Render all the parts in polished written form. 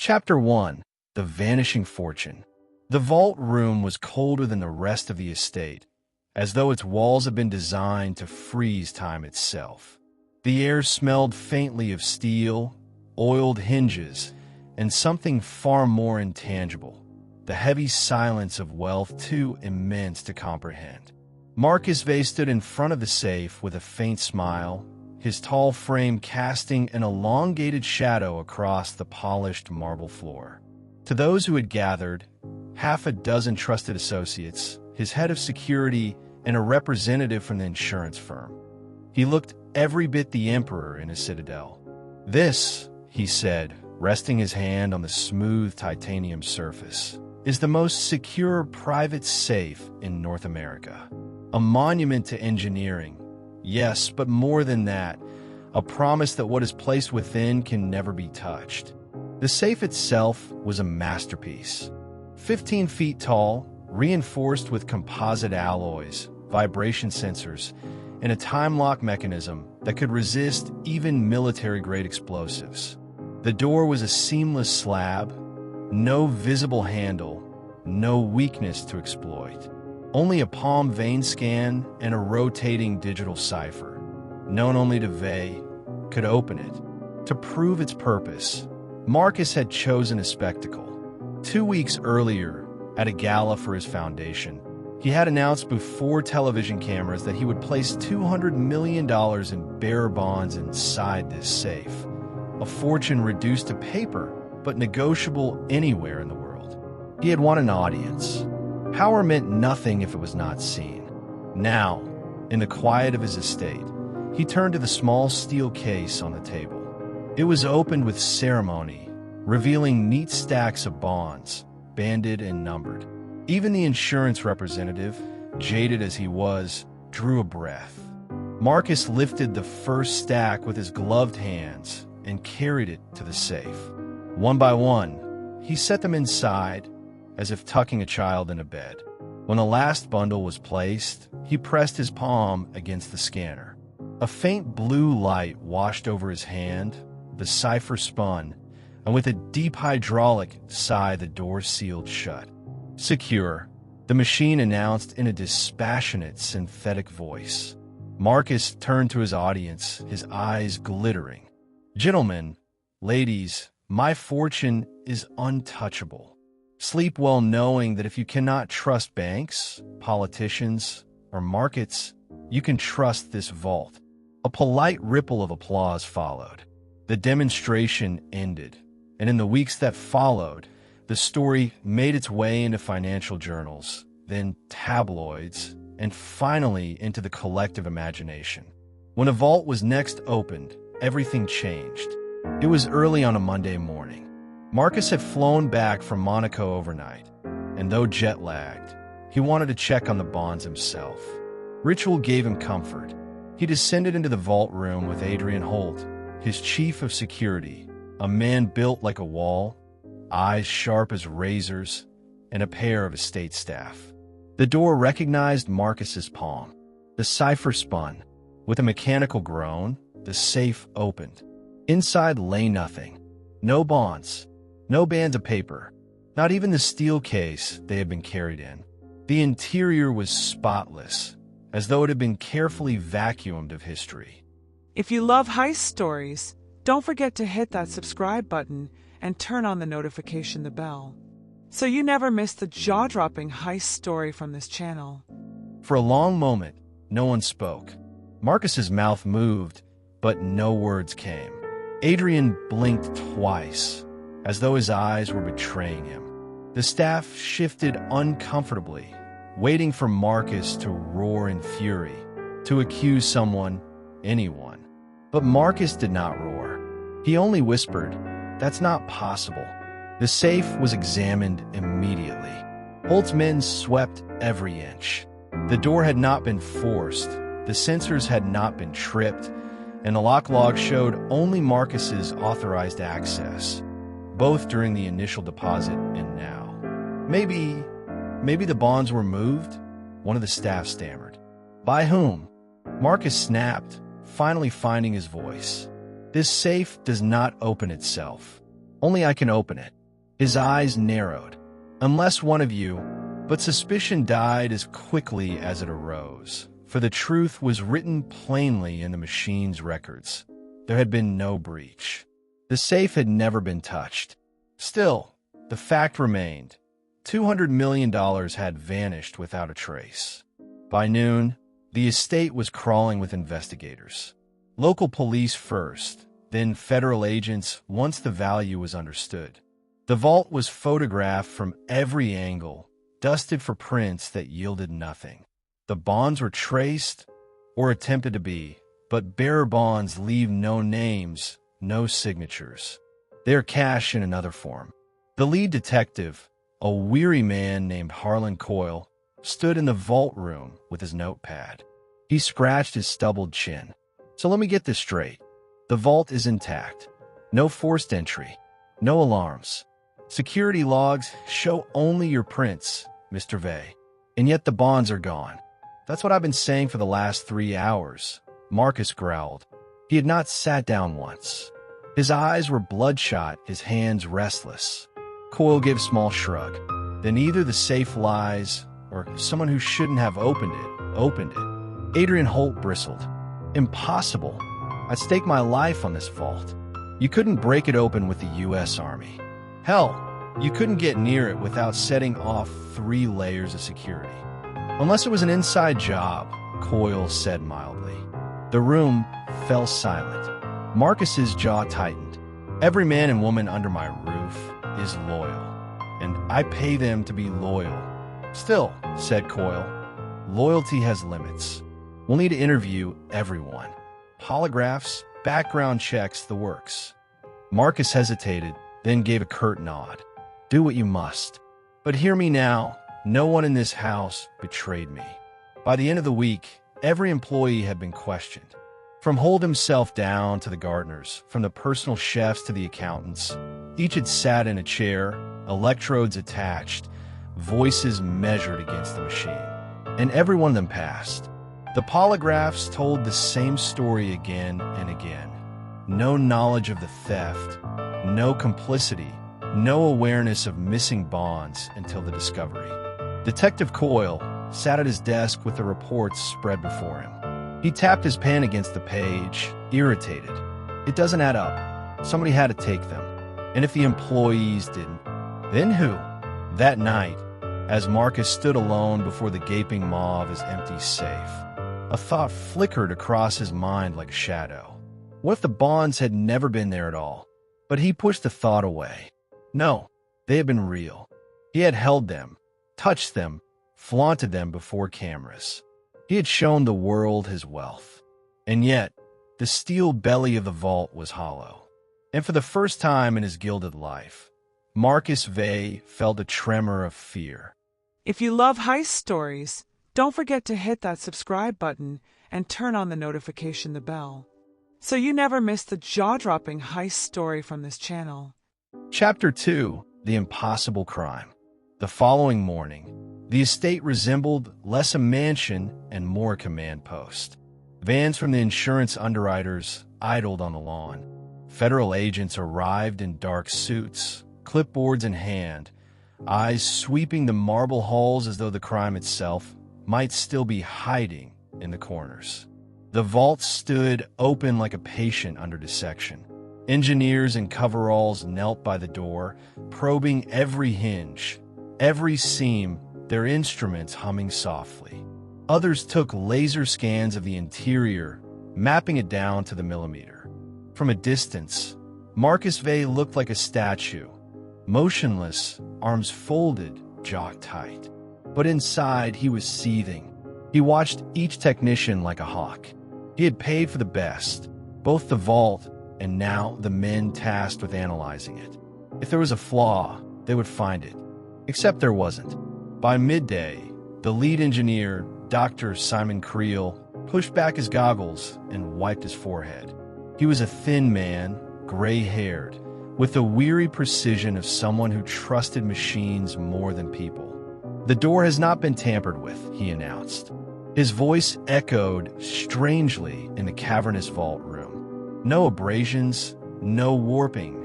Chapter 1. The Vanishing Fortune. The vault room was colder than the rest of the estate, as though its walls had been designed to freeze time itself. The air smelled faintly of steel, oiled hinges, and something far more intangible, the heavy silence of wealth too immense to comprehend. Marcus Vey stood in front of the safe with a faint smile, his tall frame casting an elongated shadow across the polished marble floor. To those who had gathered, half a dozen trusted associates, his head of security, and a representative from the insurance firm. He looked every bit the emperor in his citadel. "This," he said, resting his hand on the smooth titanium surface, "is the most secure private safe in North America. A monument to engineering. Yes, but more than that, a promise that what is placed within can never be touched." The safe itself was a masterpiece. 15 feet tall, reinforced with composite alloys, vibration sensors, and a time lock mechanism that could resist even military-grade explosives. The door was a seamless slab, no visible handle, no weakness to exploit. Only a palm vein scan and a rotating digital cipher, known only to Vey, could open it. To prove its purpose, Marcus had chosen a spectacle. 2 weeks earlier, at a gala for his foundation, he had announced before television cameras that he would place $200 million in bearer bonds inside this safe, a fortune reduced to paper but negotiable anywhere in the world. He had won an audience. Power meant nothing if it was not seen. Now, in the quiet of his estate, he turned to the small steel case on the table. It was opened with ceremony, revealing neat stacks of bonds, banded and numbered. Even the insurance representative, jaded as he was, drew a breath. Marcus lifted the first stack with his gloved hands and carried it to the safe. One by one, he set them inside, as if tucking a child in a bed. When the last bundle was placed, he pressed his palm against the scanner. A faint blue light washed over his hand, the cipher spun, and with a deep hydraulic sigh the door sealed shut. "Secure," the machine announced in a dispassionate, synthetic voice. Marcus turned to his audience, his eyes glittering. "Gentlemen, ladies, my fortune is untouchable. Sleep well knowing that if you cannot trust banks, politicians, or markets, you can trust this vault." A polite ripple of applause followed. The demonstration ended, and in the weeks that followed, the story made its way into financial journals, then tabloids, and finally into the collective imagination. When a vault was next opened, everything changed. It was early on a Monday morning. Marcus had flown back from Monaco overnight, and though jet-lagged, he wanted to check on the bonds himself. Ritual gave him comfort. He descended into the vault room with Adrian Holt, his chief of security, a man built like a wall, eyes sharp as razors, and a pair of estate staff. The door recognized Marcus's palm. The cipher spun. With a mechanical groan, the safe opened. Inside lay nothing. No bonds. No bands of paper. Not even the steel case they had been carried in. The interior was spotless, as though it had been carefully vacuumed of history. If you love heist stories, don't forget to hit that subscribe button and turn on the notification bell, so you never miss the jaw-dropping heist story from this channel. For a long moment, no one spoke. Marcus's mouth moved, but no words came. Adrian blinked twice, as though his eyes were betraying him. The staff shifted uncomfortably, waiting for Marcus to roar in fury, to accuse someone, anyone. But Marcus did not roar. He only whispered, "That's not possible." The safe was examined immediately. Holt's men swept every inch. The door had not been forced, the sensors had not been tripped, and the lock log showed only Marcus's authorized access, both during the initial deposit and now. Maybe the bonds were moved? One of the staff stammered. "By whom?" Marcus snapped, finally finding his voice. "This safe does not open itself. Only I can open it. His eyes narrowed. Unless one of you, but suspicion died as quickly as it arose, for the truth was written plainly in the machine's records. There had been no breach. The safe had never been touched. Still, the fact remained. $200 million had vanished without a trace. By noon, the estate was crawling with investigators. Local police first, then federal agents once the value was understood. The vault was photographed from every angle, dusted for prints that yielded nothing. The bonds were traced, or attempted to be, but bearer bonds leave no names, no signatures. They are cash in another form. The lead detective, a weary man named Harlan Coyle, stood in the vault room with his notepad. He scratched his stubbled chin. So let me get this straight. The vault is intact. No forced entry. No alarms. Security logs show only your prints, Mr. Vey. And yet the bonds are gone. That's what I've been saying for the last 3 hours, Marcus growled. He had not sat down once. His eyes were bloodshot, his hands restless. Coyle gave a small shrug. Then either the safe lies, or someone who shouldn't have opened it. Adrian Holt bristled. Impossible. I'd stake my life on this vault. You couldn't break it open with the U.S. Army. Hell, you couldn't get near it without setting off 3 layers of security. Unless it was an inside job, Coyle said mildly. The room fell silent. Marcus's jaw tightened. Every man and woman under my roof is loyal, and I pay them to be loyal. Still, said Coyle, loyalty has limits. We'll need to interview everyone. Polygraphs, background checks, the works. Marcus hesitated, then gave a curt nod. Do what you must. But hear me now, no one in this house betrayed me. By the end of the week, every employee had been questioned. From Hold himself down to the gardeners, from the personal chefs to the accountants, each had sat in a chair, electrodes attached, voices measured against the machine. And every one of them passed. The polygraphs told the same story again and again. No knowledge of the theft, no complicity, no awareness of missing bonds until the discovery. Detective Coyle sat at his desk with the reports spread before him. He tapped his pen against the page, irritated. It doesn't add up. Somebody had to take them. And if the employees didn't, then who? That night, as Marcus stood alone before the gaping maw of his empty safe, a thought flickered across his mind like a shadow. What if the bonds had never been there at all? But he pushed the thought away. No, they had been real. He had held them, touched them, flaunted them before cameras. He had shown the world his wealth. And yet, the steel belly of the vault was hollow. And for the first time in his gilded life, Marcus Vey felt a tremor of fear. If you love heist stories, don't forget to hit that subscribe button and turn on the notification bell, so you never miss the jaw-dropping heist story from this channel. Chapter 2, The Impossible Crime. The following morning, the estate resembled less a mansion and more a command post. Vans from the insurance underwriters idled on the lawn. Federal agents arrived in dark suits, clipboards in hand, eyes sweeping the marble halls as though the crime itself might still be hiding in the corners. The vault stood open like a patient under dissection. Engineers in coveralls knelt by the door, probing every hinge, every seam, their instruments humming softly. Others took laser scans of the interior, mapping it down to the millimeter. From a distance, Marcus Vey looked like a statue, motionless, arms folded, jaw tight. But inside, he was seething. He watched each technician like a hawk. He had paid for the best, both the vault and now the men tasked with analyzing it. If there was a flaw, they would find it. Except there wasn't. By midday, the lead engineer, Dr. Simon Creel, pushed back his goggles and wiped his forehead. He was a thin man, gray-haired, with the weary precision of someone who trusted machines more than people. The door has not been tampered with, he announced. His voice echoed strangely in the cavernous vault room. No abrasions, no warping,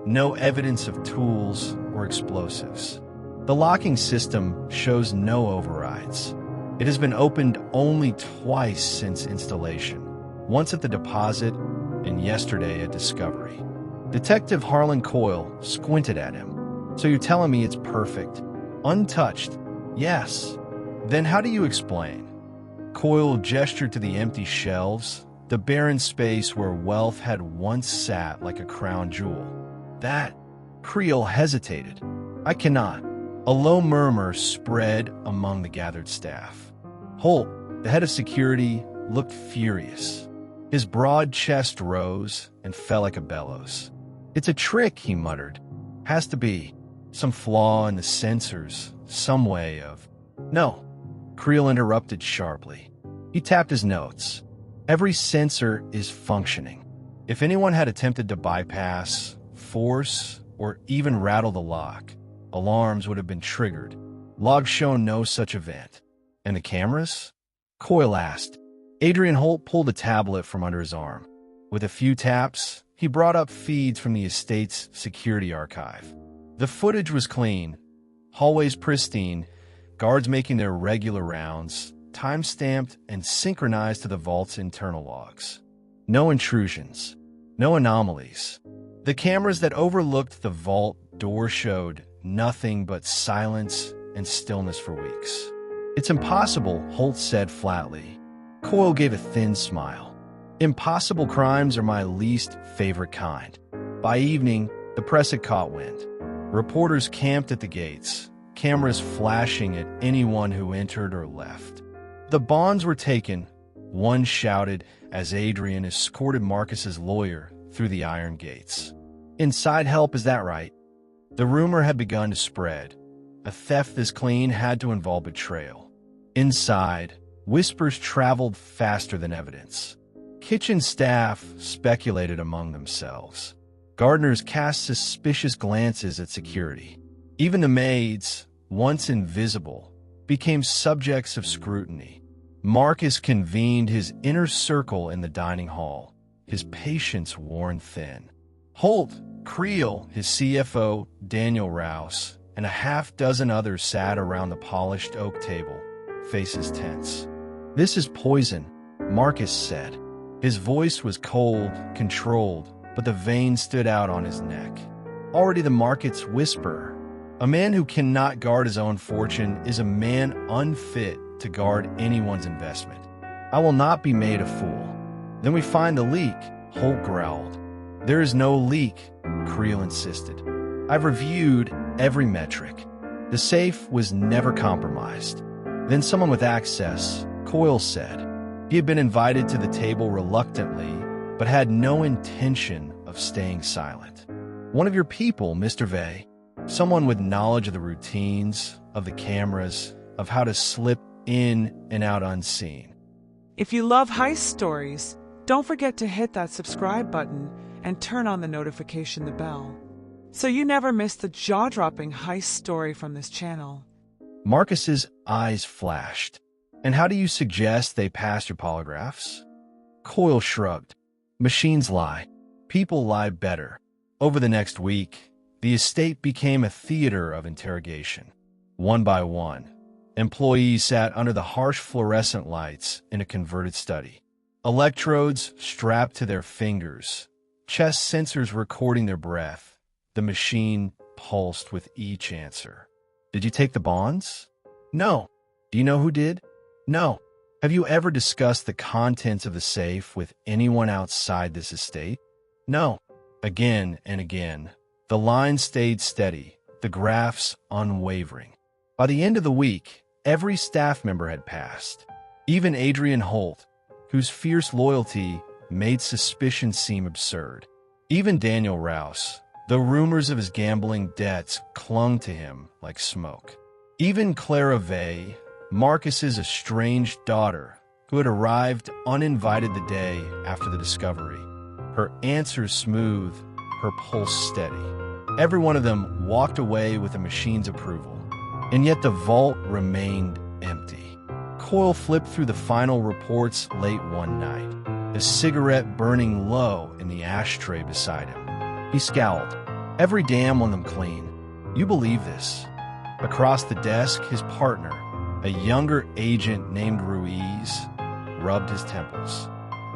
No evidence of tools or explosives. The locking system shows no overrides. It has been opened only twice since installation, once at the deposit and yesterday at Discovery. Detective Harlan Coyle squinted at him. So you're telling me it's perfect? Untouched? Yes. Then how do you explain? Coyle gestured to the empty shelves, the barren space where wealth had once sat like a crown jewel. That? Creel hesitated. I cannot. A low murmur spread among the gathered staff. Holt, the head of security, looked furious. His broad chest rose and fell like a bellows. It's a trick, he muttered. Has to be. Some flaw in the sensors, some way of... No, Creel interrupted sharply. He tapped his notes. Every sensor is functioning. If anyone had attempted to bypass, force, or even rattle the lock, alarms would have been triggered. Logs show no such event. And the cameras? Coyle asked. Adrian Holt pulled a tablet from under his arm. With a few taps, he brought up feeds from the estate's security archive. The footage was clean, hallways pristine, guards making their regular rounds, time-stamped and synchronized to the vault's internal logs. No intrusions, no anomalies. The cameras that overlooked the vault door showed nothing but silence and stillness for weeks. It's impossible, Holt said flatly. Coyle gave a thin smile. Impossible crimes are my least favorite kind. By evening, the press had caught wind. Reporters camped at the gates, cameras flashing at anyone who entered or left. The bonds were taken, one shouted as Adrian escorted Marcus's lawyer through the iron gates. Inside help, is that right? The rumor had begun to spread. A theft this clean had to involve betrayal. Inside, whispers traveled faster than evidence. Kitchen staff speculated among themselves. Gardeners cast suspicious glances at security. Even the maids, once invisible, became subjects of scrutiny. Marcus convened his inner circle in the dining hall, his patience worn thin. Holt, Creel, his CFO, Daniel Rouse, and a half-dozen others sat around the polished oak table, faces tense. This is poison, Marcus said. His voice was cold, controlled, but the veins stood out on his neck. Already the market's whisperer. A man who cannot guard his own fortune is a man unfit to guard anyone's investment. I will not be made a fool. Then we find the leak, Holt growled. There is no leak, Creel insisted. I've reviewed every metric. The safe was never compromised. Then someone with access, Coyle said. He had been invited to the table reluctantly, but had no intention of staying silent. One of your people, Mr. Vey. Someone with knowledge of the routines, of the cameras, of how to slip in and out unseen. If you love heist stories, don't forget to hit that subscribe button and turn on the notification bell, so you never miss the jaw-dropping heist story from this channel. Marcus's eyes flashed. And how do you suggest they pass your polygraphs? Coyle shrugged. Machines lie. People lie better. Over the next week, the estate became a theater of interrogation. One by one, employees sat under the harsh fluorescent lights in a converted study. Electrodes strapped to their fingers, chest sensors recording their breath. The machine pulsed with each answer. Did you take the bonds? No. Do you know who did? No. Have you ever discussed the contents of the safe with anyone outside this estate? No. Again and again, the line stayed steady, the graphs unwavering. By the end of the week, every staff member had passed. Even Adrian Holt, whose fierce loyalty made suspicion seem absurd. Even Daniel Rouse, the rumors of his gambling debts clung to him like smoke. Even Clara Vey, Marcus's estranged daughter, who had arrived uninvited the day after the discovery. Her answers smooth, her pulse steady. Every one of them walked away with the machine's approval. And yet the vault remained empty. Coyle flipped through the final reports late one night, a cigarette burning low in the ashtray beside him. He scowled. Every damn one of them clean. You believe this? Across the desk, his partner, a younger agent named Ruiz, rubbed his temples.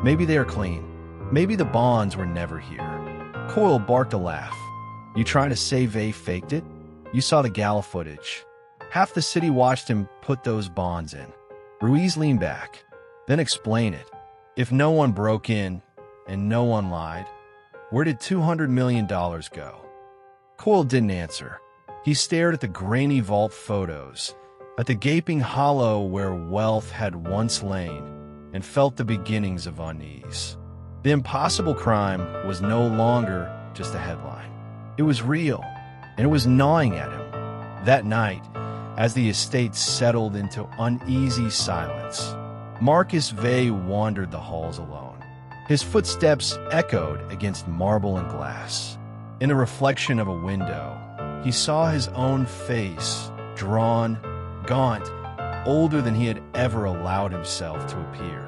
Maybe they are clean. Maybe the bonds were never here. Coyle barked a laugh. You trying to say Vey faked it? You saw the gala footage. Half the city watched him put those bonds in. Ruiz leaned back. Then explain it. If no one broke in and no one lied, where did $200 million go? Coyle didn't answer. He stared at the grainy vault photos, at the gaping hollow where wealth had once lain, and felt the beginnings of unease. The impossible crime was no longer just a headline. It was real, and it was gnawing at him. That night, as the estate settled into uneasy silence, Marcus Vey wandered the halls alone. His footsteps echoed against marble and glass. In the reflection of a window, he saw his own face, drawn, gaunt, older than he had ever allowed himself to appear.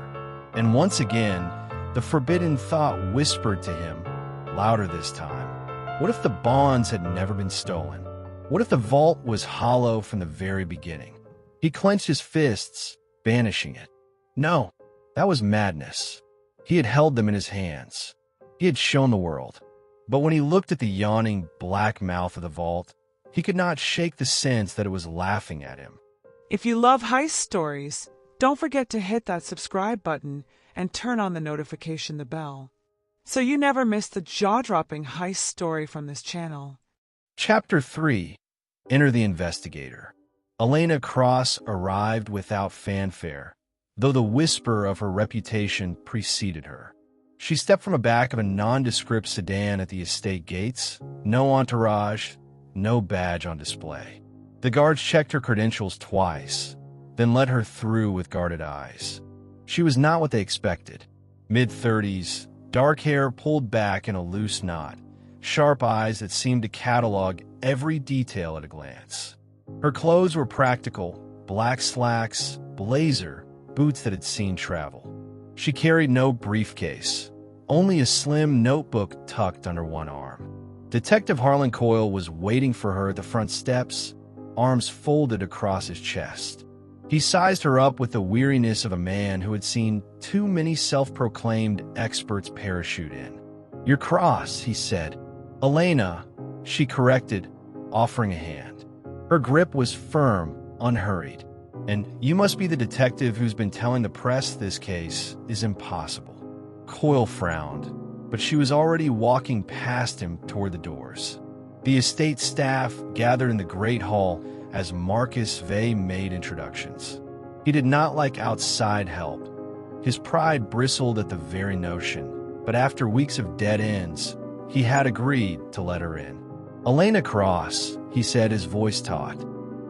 And once again, the forbidden thought whispered to him, louder this time. What if the bonds had never been stolen? What if the vault was hollow from the very beginning? He clenched his fists, banishing it. No, that was madness. He had held them in his hands. He had shown the world. But when he looked at the yawning black mouth of the vault, he could not shake the sense that it was laughing at him. If you love heist stories, don't forget to hit that subscribe button and turn on the notification bell, so you never miss the jaw-dropping heist story from this channel. Chapter 3. Enter the Investigator. Elena Cross arrived without fanfare, though the whisper of her reputation preceded her. She stepped from the back of a nondescript sedan at the estate gates, no entourage, no badge on display. The guards checked her credentials twice, then let her through with guarded eyes. She was not what they expected. Mid-30s, dark hair pulled back in a loose knot, sharp eyes that seemed to catalog every detail at a glance. Her clothes were practical, black slacks, blazer, boots that had seen travel. She carried no briefcase, only a slim notebook tucked under one arm. Detective Harlan Coyle was waiting for her at the front steps, arms folded across his chest. He sized her up with the weariness of a man who had seen too many self-proclaimed experts parachute in. "You're Cross," he said. "Elena," she corrected, offering a hand. Her grip was firm, unhurried. "And you must be the detective who's been telling the press this case is impossible." Coyle frowned, but she was already walking past him toward the doors. The estate staff gathered in the Great Hall as Marcus Vey made introductions. He did not like outside help. His pride bristled at the very notion, but after weeks of dead ends, he had agreed to let her in. "Elena Cross," he said, his voice taut.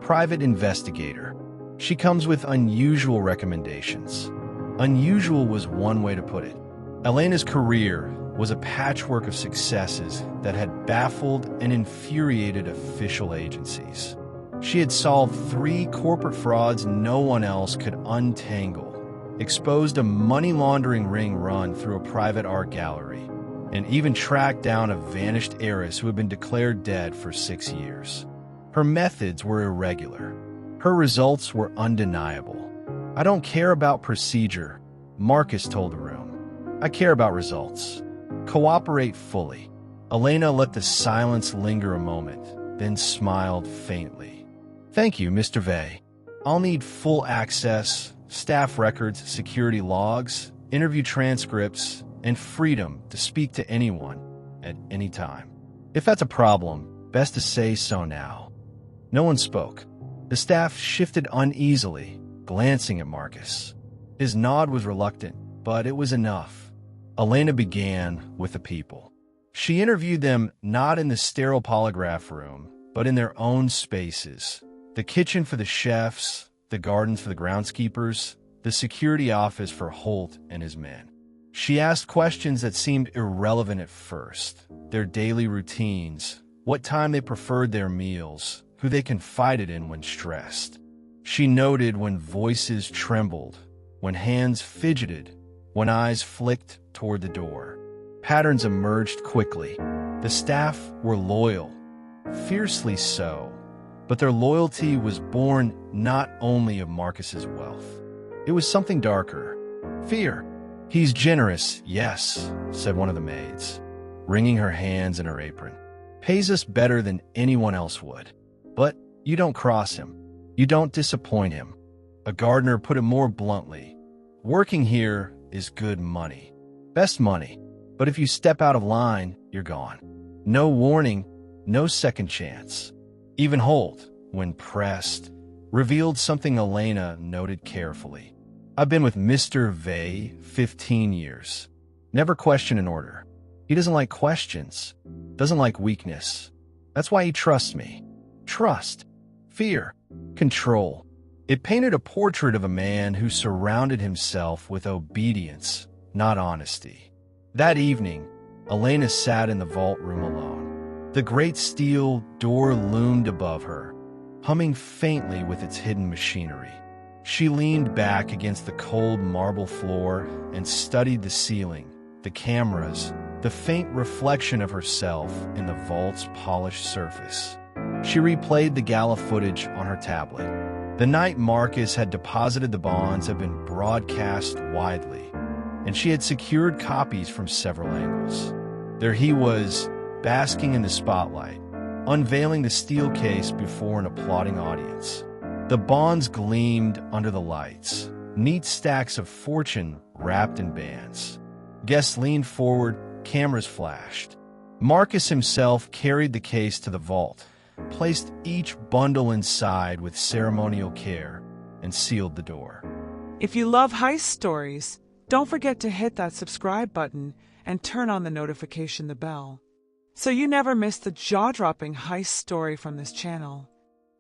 "Private investigator. She comes with unusual recommendations." Unusual was one way to put it. Elena's career was a patchwork of successes that had baffled and infuriated official agencies. She had solved 3 corporate frauds no one else could untangle, exposed a money laundering ring run through a private art gallery, and even tracked down a vanished heiress who had been declared dead for 6 years. Her methods were irregular. Her results were undeniable. "I don't care about procedure," Marcus told the room. "I care about results. Cooperate fully." Elena let the silence linger a moment, then smiled faintly. "Thank you, Mr. Vey. I'll need full access, staff records, security logs, interview transcripts, and freedom to speak to anyone at any time. If that's a problem, best to say so now." No one spoke. The staff shifted uneasily, glancing at Marcus. His nod was reluctant, but it was enough. Elena began with the people. She interviewed them not in the sterile polygraph room, but in their own spaces. The kitchen for the chefs, the gardens for the groundskeepers, the security office for Holt and his men. She asked questions that seemed irrelevant at first. Their daily routines, what time they preferred their meals, who they confided in when stressed. She noted when voices trembled, when hands fidgeted, when eyes flicked toward the door. Patterns emerged quickly. The staff were loyal, fiercely so, but their loyalty was born not only of Marcus's wealth. It was something darker. Fear. "He's generous, yes," said one of the maids, wringing her hands in her apron. "Pays us better than anyone else would. But you don't cross him. You don't disappoint him." A gardener put it more bluntly. "Working here is good money. Best money. But if you step out of line, you're gone. No warning, no second chance." Even Holt, when pressed, revealed something Elena noted carefully. "I've been with Mr. Vey 15 years. Never question an order. He doesn't like questions, doesn't like weakness. That's why he trusts me. Trust, fear, control." It painted a portrait of a man who surrounded himself with obedience, not honesty. That evening, Elena sat in the vault room alone. The great steel door loomed above her, humming faintly with its hidden machinery. She leaned back against the cold marble floor and studied the ceiling, the cameras, the faint reflection of herself in the vault's polished surface. She replayed the gala footage on her tablet. The night Marcus had deposited the bonds had been broadcast widely, and she had secured copies from several angles. There he was, basking in the spotlight, unveiling the steel case before an applauding audience. The bonds gleamed under the lights, neat stacks of fortune wrapped in bands. Guests leaned forward, cameras flashed. Marcus himself carried the case to the vault, placed each bundle inside with ceremonial care, and sealed the door. If you love heist stories, don't forget to hit that subscribe button and turn on the notification bell, so you never miss the jaw-dropping heist story from this channel.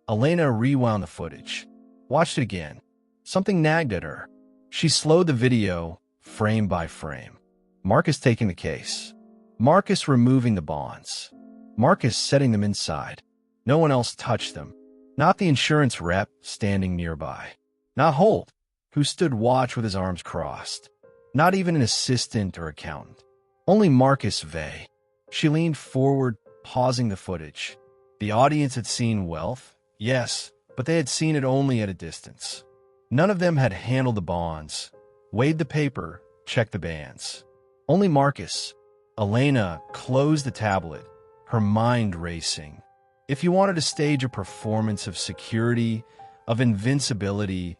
Elena rewound the footage, watched it again. Something nagged at her. She slowed the video, frame by frame. Marcus taking the case. Marcus removing the bonds. Marcus setting them inside. No one else touched them. Not the insurance rep standing nearby. Not Holt, who stood watch with his arms crossed. Not even an assistant or accountant. Only Marcus Vey. She leaned forward, pausing the footage. The audience had seen wealth, yes, but they had seen it only at a distance. None of them had handled the bonds, weighed the paper, checked the bands. Only Marcus. Elena closed the tablet, her mind racing. If you wanted to stage a performance of security, of invincibility,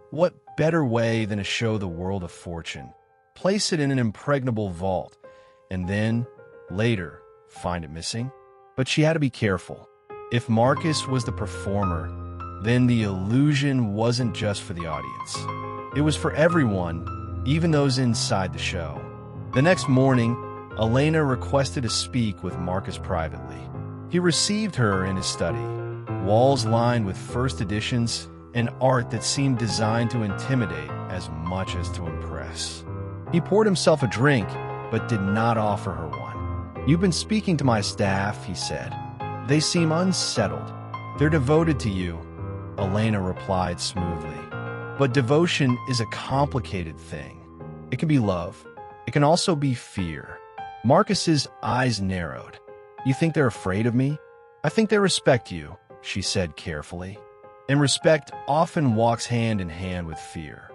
what better way than to show the world of fortune? Place it in an impregnable vault, and then, later, find it missing? But she had to be careful. If Marcus was the performer, then the illusion wasn't just for the audience. It was for everyone, even those inside the show. The next morning, Elena requested to speak with Marcus privately. He received her in his study, walls lined with first editions and art that seemed designed to intimidate as much as to impress. He poured himself a drink, but did not offer her one. "You've been speaking to my staff," he said. "They seem unsettled. They're devoted to you," Elena replied smoothly. But devotion is a complicated thing. It can be love. It can also be fear. Marcus's eyes narrowed. "You think they're afraid of me?" "I think they respect you," she said carefully. And respect often walks hand in hand with fear.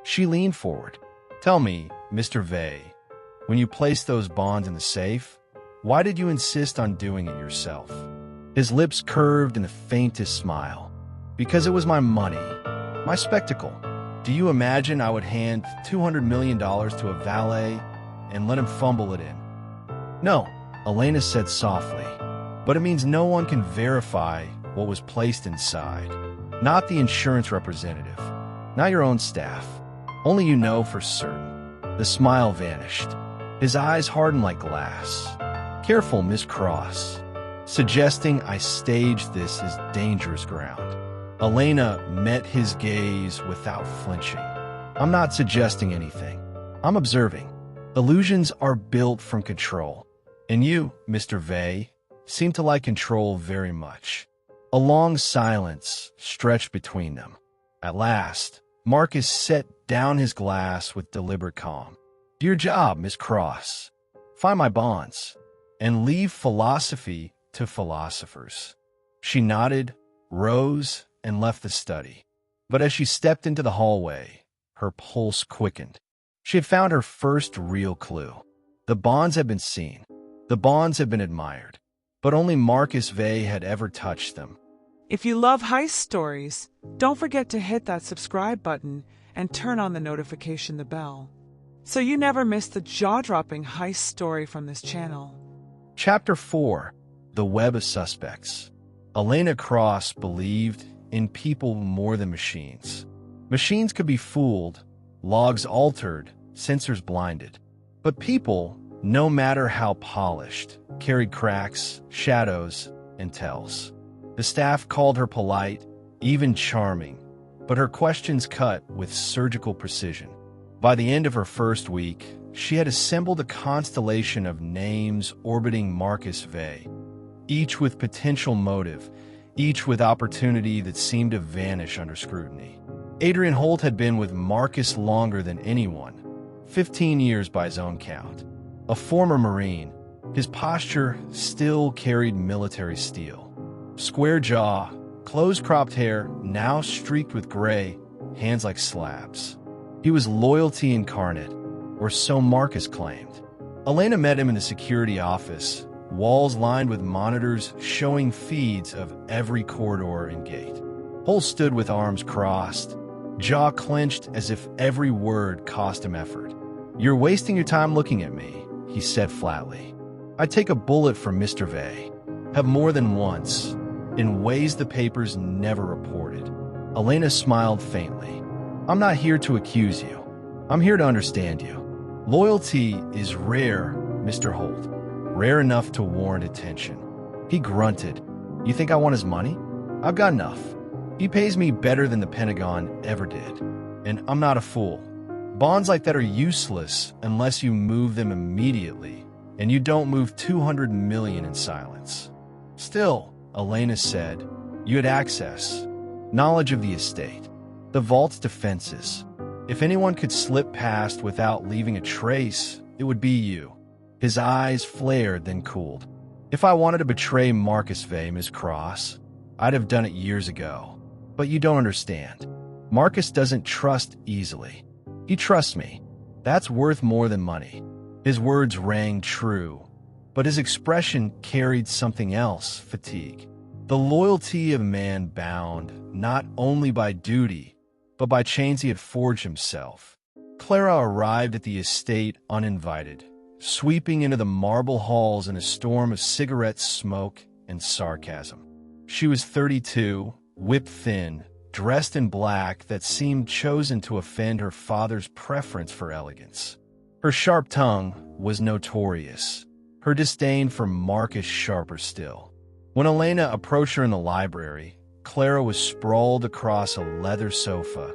She leaned forward. "Tell me, Mr. Vey, when you placed those bonds in the safe, why did you insist on doing it yourself?" His lips curved in the faintest smile. "Because it was my money, my spectacle. Do you imagine I would hand $200 million to a valet and let him fumble it in?" "No," Elena said softly, "but it means no one can verify what was placed inside. Not the insurance representative, not your own staff. Only you know for certain." The smile vanished. His eyes hardened like glass. "Careful, Miss Cross. Suggesting I staged this is dangerous ground." Elena met his gaze without flinching. "I'm not suggesting anything. I'm observing. Illusions are built from control. And you, Mr. Vey, seem to like control very much." A long silence stretched between them. At last, Marcus set down his glass with deliberate calm. "Do your job, Miss Cross. Find my bonds. and leave philosophy to philosophers. She nodded, rose, and left the study. But as she stepped into the hallway, her pulse quickened. She had found her first real clue. The bonds had been seen. The bonds had been admired. But only Marcus Vey had ever touched them. If you love heist stories, don't forget to hit that subscribe button and turn on the notification bell, so you never miss the jaw-dropping heist story from this channel. Chapter 4: The Web of Suspects. Elena Cross believed in people more than machines. Machines could be fooled, logs altered, sensors blinded. But people, no matter how polished, carried cracks, shadows, and tells. The staff called her polite, even charming, but her questions cut with surgical precision. By the end of her first week, she had assembled a constellation of names orbiting Marcus Vey, each with potential motive, each with opportunity that seemed to vanish under scrutiny. Adrian Holt had been with Marcus longer than anyone, 15 years by his own count. A former Marine, his posture still carried military steel. Square jaw, close-cropped hair, now streaked with gray, hands like slabs. He was loyalty incarnate, or so Marcus claimed. Elena met him in the security office, walls lined with monitors showing feeds of every corridor and gate. Holt stood with arms crossed, jaw clenched as if every word cost him effort. "You're wasting your time looking at me," he said flatly. "I'd take a bullet for Mr. Vey. Have more than once, in ways the papers never reported." Elena smiled faintly. "I'm not here to accuse you. I'm here to understand you. Loyalty is rare, Mr. Holt. Rare enough to warrant attention." He grunted. "You think I want his money? I've got enough. He pays me better than the Pentagon ever did. And I'm not a fool. Bonds like that are useless unless you move them immediately, and you don't move 200 million in silence." "Still," Elena said, "you had access, knowledge of the estate, the vault's defenses. If anyone could slip past without leaving a trace, it would be you." His eyes flared, then cooled. "If I wanted to betray Marcus Vey, Ms. Cross, I'd have done it years ago. But you don't understand. Marcus doesn't trust easily. He trusts me. That's worth more than money." His words rang true, but his expression carried something else: fatigue. The loyalty of a man bound not only by duty, but by chains he had forged himself. Clara arrived at the estate uninvited, sweeping into the marble halls in a storm of cigarette smoke and sarcasm. She was 32, whipped thin, dressed in black that seemed chosen to offend her father's preference for elegance. Her sharp tongue was notorious, her disdain for Marcus sharper still. When Elena approached her in the library, Clara was sprawled across a leather sofa,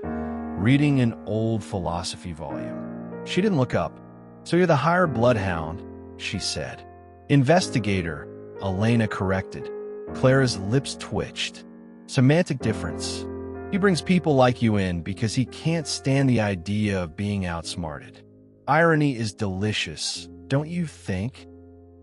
reading an old philosophy volume. She didn't look up. "So you're the hired bloodhound," she said. "Investigator," Elena corrected. Clara's lips twitched. "Semantic difference. He brings people like you in because he can't stand the idea of being outsmarted. Irony is delicious, don't you think?"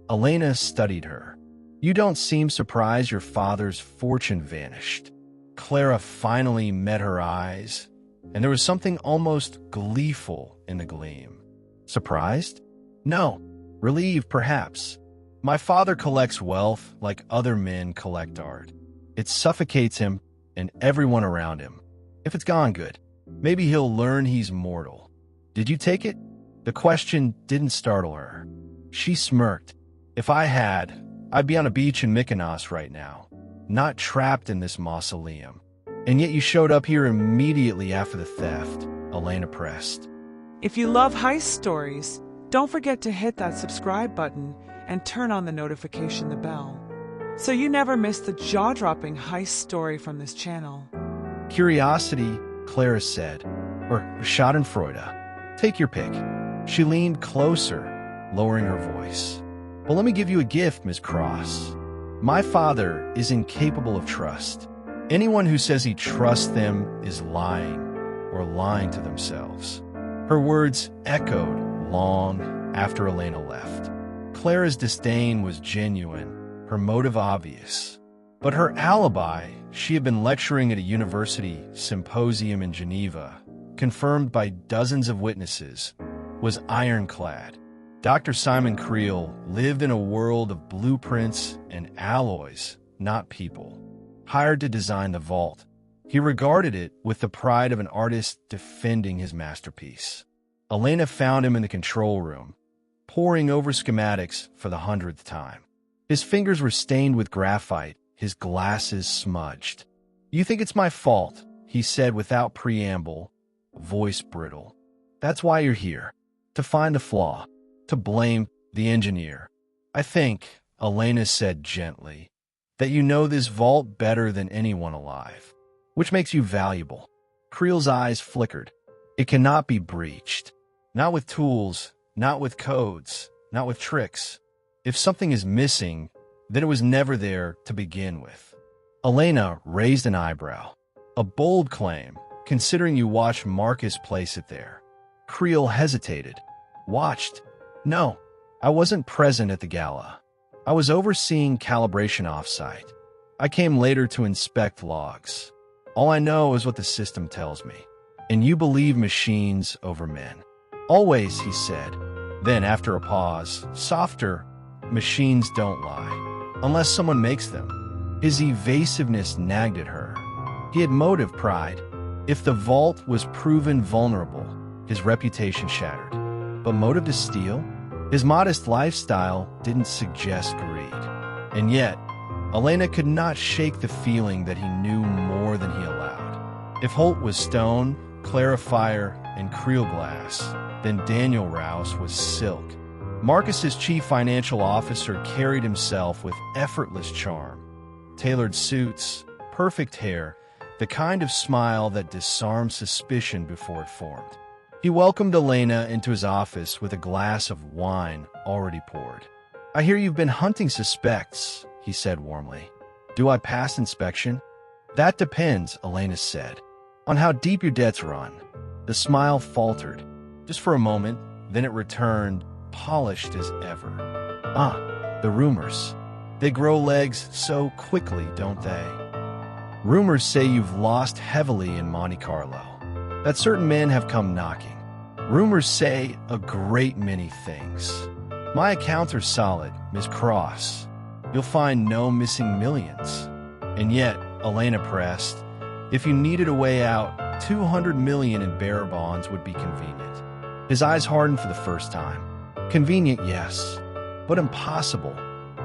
Elena studied her. "You don't seem surprised your father's fortune vanished." Clara finally met her eyes, and there was something almost gleeful in the gleam. "Surprised? No. Relieved, perhaps. My father collects wealth like other men collect art. It suffocates him and everyone around him. If it's gone, good. Maybe he'll learn he's mortal. Did you take it?" The question didn't startle her. She smirked. "If I had, I'd be on a beach in Mykonos right now, not trapped in this mausoleum. And yet you showed up here immediately after the theft," Elena pressed. If you love heist stories, don't forget to hit that subscribe button and turn on the notification bell, so you never miss the jaw-dropping heist story from this channel. "Curiosity," Clara said, "or schadenfreude. Take your pick." She leaned closer, lowering her voice. "Well, let me give you a gift, Ms. Cross. My father is incapable of trust. Anyone who says he trusts them is lying, or lying to themselves." Her words echoed long after Elena left. Clara's disdain was genuine, her motive obvious. But her alibi, she had been lecturing at a university symposium in Geneva, confirmed by dozens of witnesses, was ironclad. Dr. Simon Creel lived in a world of blueprints and alloys, not people. Hired to design the vault, he regarded it with the pride of an artist defending his masterpiece. Elena found him in the control room, poring over schematics for the 100th time. His fingers were stained with graphite, his glasses smudged. "You think it's my fault," he said without preamble, voice brittle. "That's why you're here, to find the flaw, to blame the engineer. I think," Elena said gently, "that you know this vault better than anyone alive, which makes you valuable." Creel's eyes flickered. "It cannot be breached. Not with tools, not with codes, not with tricks. If something is missing, then it was never there to begin with." Elena raised an eyebrow. "A bold claim, considering you watched Marcus place it there." Creel hesitated. "Watched? No, I wasn't present at the gala. I was overseeing calibration offsite. I came later to inspect logs. All I know is what the system tells me. And you believe machines over men." "Always," he said. Then, after a pause, softer, "Machines don't lie. Unless someone makes them." His evasiveness nagged at her. He had motive pride. If the vault was proven vulnerable, his reputation shattered. But motive to steal? His modest lifestyle didn't suggest greed. And yet, Elena could not shake the feeling that he knew more than he allowed. If Holt was stone, Clara fire, and Creel glass, then Daniel Rouse was silk. Marcus's chief financial officer carried himself with effortless charm. Tailored suits, perfect hair, the kind of smile that disarmed suspicion before it formed. He welcomed Elena into his office with a glass of wine already poured. "I hear you've been hunting suspects," he said warmly. "Do I pass inspection?" "That depends," Elena said, "on how deep your debts run." The smile faltered, just for a moment, then it returned, polished as ever. "The rumors. They grow legs so quickly, don't they? Rumors say you've lost heavily in Monte Carlo, that certain men have come knocking. Rumors say a great many things. My accounts are solid, Miss Cross. You'll find no missing millions." "And yet," Elena pressed, "if you needed a way out, 200 million in bearer bonds would be convenient." His eyes hardened for the first time. "Convenient, yes, but impossible.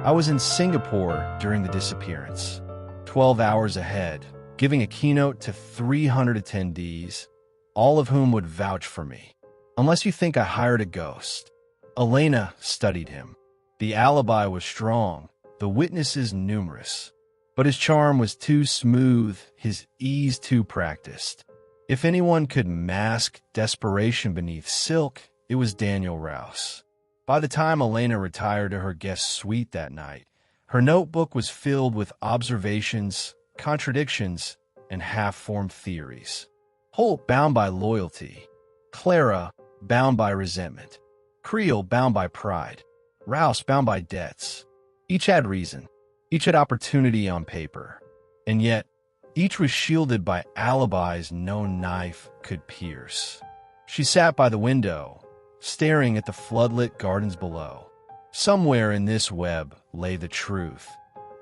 I was in Singapore during the disappearance, 12 hours ahead, giving a keynote to 300 attendees, all of whom would vouch for me. Unless you think I hired a ghost." Elena studied him. The alibi was strong, the witnesses numerous, but his charm was too smooth, his ease too practiced. If anyone could mask desperation beneath silk, it was Daniel Rouse. By the time Elena retired to her guest suite that night, her notebook was filled with observations, contradictions, and half-formed theories. Holt bound by loyalty, Clara bound by resentment, Creel bound by pride, Rouse bound by debts. Each had reason, each had opportunity on paper, and yet each was shielded by alibis no knife could pierce. She sat by the window, staring at the floodlit gardens below. Somewhere in this web lay the truth,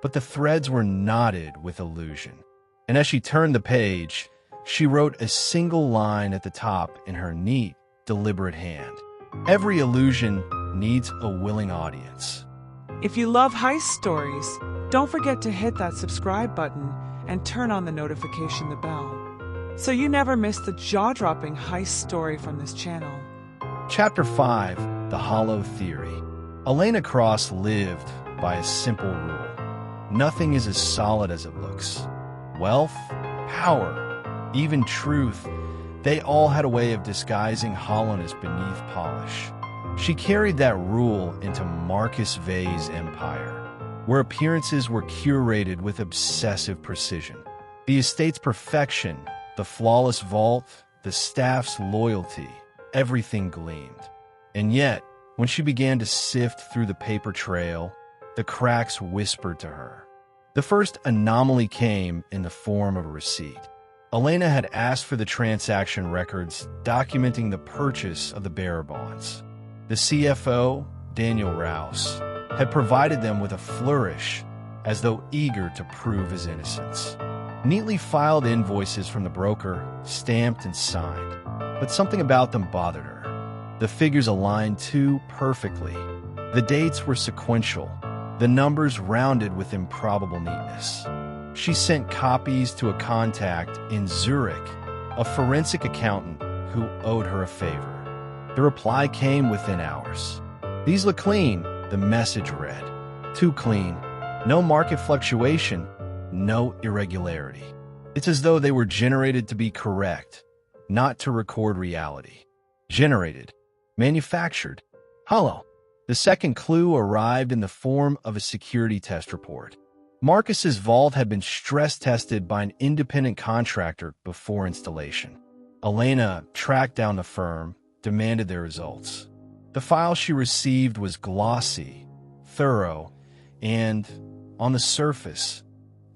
but the threads were knotted with illusion. And as she turned the page, she wrote a single line at the top in her neat, deliberate hand. Every illusion needs a willing audience. If you love heist stories, don't forget to hit that subscribe button and turn on the notification bell, so you never miss the jaw-dropping heist story from this channel. Chapter 5, The Hollow Theory. Elena Cross lived by a simple rule. Nothing is as solid as it looks. Wealth, power, even truth, they all had a way of disguising hollowness beneath polish. She carried that rule into Marcus Vey's empire, where appearances were curated with obsessive precision. The estate's perfection, the flawless vault, the staff's loyalty, everything gleamed. And yet, When she began to sift through the paper trail, the cracks whispered to her. The first anomaly came in the form of a receipt. Elena had asked for the transaction records documenting the purchase of the bearer bonds. The CFO, Daniel Rouse, had provided them with a flourish, as though eager to prove his innocence. Neatly filed invoices from the broker, stamped and signed, but something about them bothered her. The figures aligned too perfectly. The dates were sequential, the numbers rounded with improbable neatness. She sent copies to a contact in Zurich, a forensic accountant who owed her a favor. The reply came within hours. "These look clean," the message read. "Too clean. No market fluctuation, no irregularity." It's as though they were generated to be correct, not to record reality. Generated. Manufactured. Hollow. The second clue arrived in the form of a security test report. Marcus's vault had been stress-tested by an independent contractor before installation. Elena tracked down the firm, demanded their results. The file she received was glossy, thorough, and, on the surface,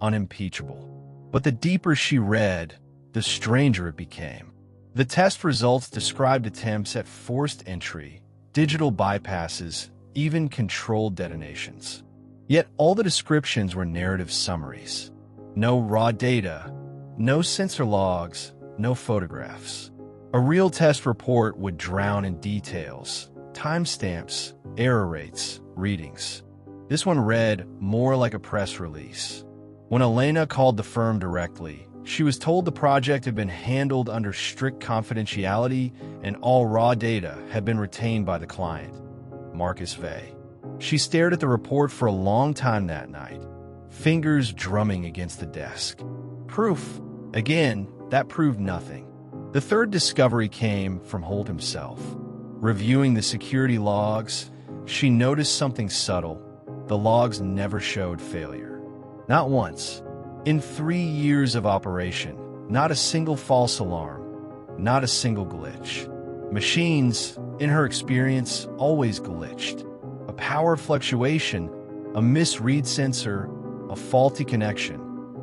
unimpeachable. But the deeper she read, the stranger it became. The test results described attempts at forced entry, digital bypasses, even controlled detonations. Yet all the descriptions were narrative summaries. No raw data, no sensor logs, no photographs. A real test report would drown in details, timestamps, error rates, readings. This one read more like a press release. When Elena called the firm directly, she was told the project had been handled under strict confidentiality and all raw data had been retained by the client, Marcus Vey. She stared at the report for a long time that night, fingers drumming against the desk. Proof. Again, that proved nothing. The third discovery came from Holt himself. Reviewing the security logs, she noticed something subtle. The logs never showed failure. Not once. In 3 years of operation, not a single false alarm, not a single glitch. Machines, in her experience, always glitched. A power fluctuation, a misread sensor, a faulty connection,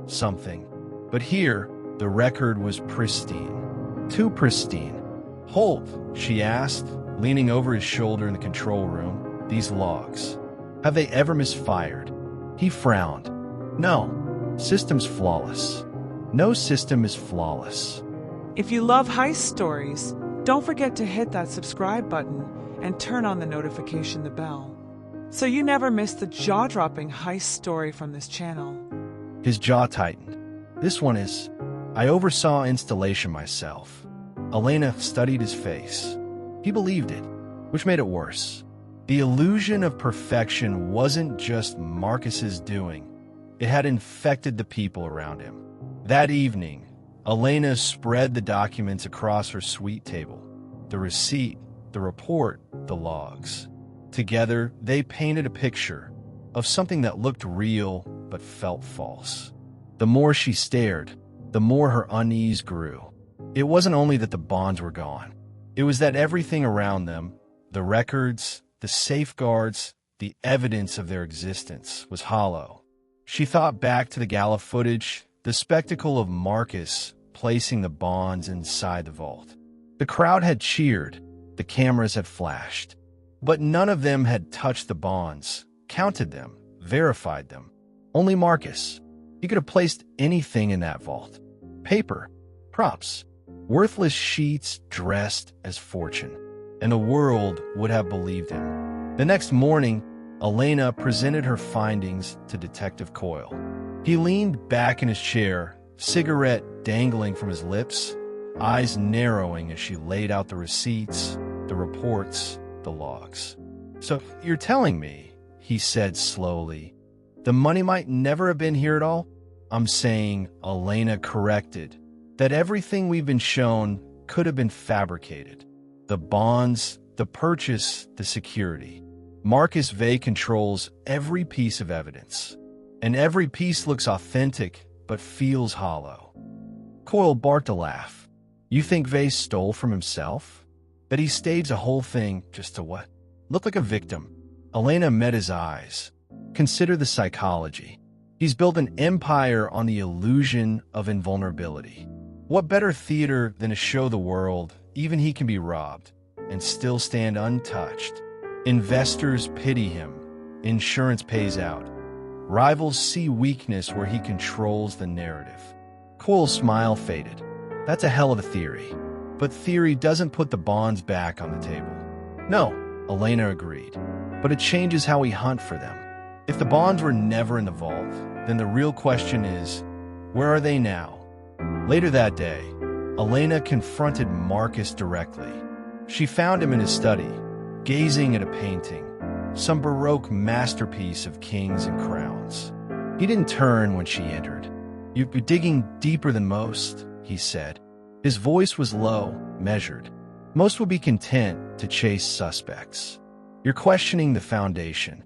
something. But here, the record was pristine. Too pristine. "Holt," she asked, leaning over his shoulder in the control room, "these logs, have they ever misfired?" He frowned. "No. System's flawless. No system is flawless." If you love heist stories, don't forget to hit that subscribe button and turn on the notification bell, so you never miss the jaw-dropping heist story from this channel. His jaw tightened. "This one is... I oversaw installation myself." Elena studied his face. He believed it, which made it worse. The illusion of perfection wasn't just Marcus's doing. It had infected the people around him. That evening, Elena spread the documents across her suite table. The receipt, the report, the logs. Together, they painted a picture of something that looked real but felt false. The more she stared, the more her unease grew. It wasn't only that the bonds were gone. It was that everything around them, the records, the safeguards, the evidence of their existence, was hollow. She thought back to the gala footage, the spectacle of Marcus placing the bonds inside the vault. The crowd had cheered, the cameras had flashed, but none of them had touched the bonds, counted them, verified them. Only Marcus. He could have placed anything in that vault. Paper, props, worthless sheets dressed as fortune, and the world would have believed him. The next morning, Elena presented her findings to Detective Coyle. He leaned back in his chair, cigarette dangling from his lips, eyes narrowing as she laid out the receipts, the reports, the logs. "So you're telling me," he said slowly, "the money might never have been here at all?" "I'm saying," Elena corrected, "that everything we've been shown could have been fabricated. The bonds, the purchase, the security. Marcus Vey controls every piece of evidence, and every piece looks authentic but feels hollow." Coyle barked a laugh. "You think Vey stole from himself? That he staged the whole thing just to what?" Looked like a victim. Elena met his eyes. Consider the psychology. He's built an empire on the illusion of invulnerability. What better theater than to show the world even he can be robbed and still stand untouched? Investors pity him. Insurance pays out. Rivals see weakness where he controls the narrative. Cole's smile faded. That's a hell of a theory. But theory doesn't put the bonds back on the table. No, Elena agreed. But it changes how we hunt for them. If the bonds were never in the vault, then the real question is, where are they now? Later that day, Elena confronted Marcus directly. She found him in his study, gazing at a painting, some Baroque masterpiece of kings and crowns. He didn't turn when she entered. "You're digging deeper than most," he said. His voice was low, measured. "Most would be content to chase suspects. You're questioning the foundation."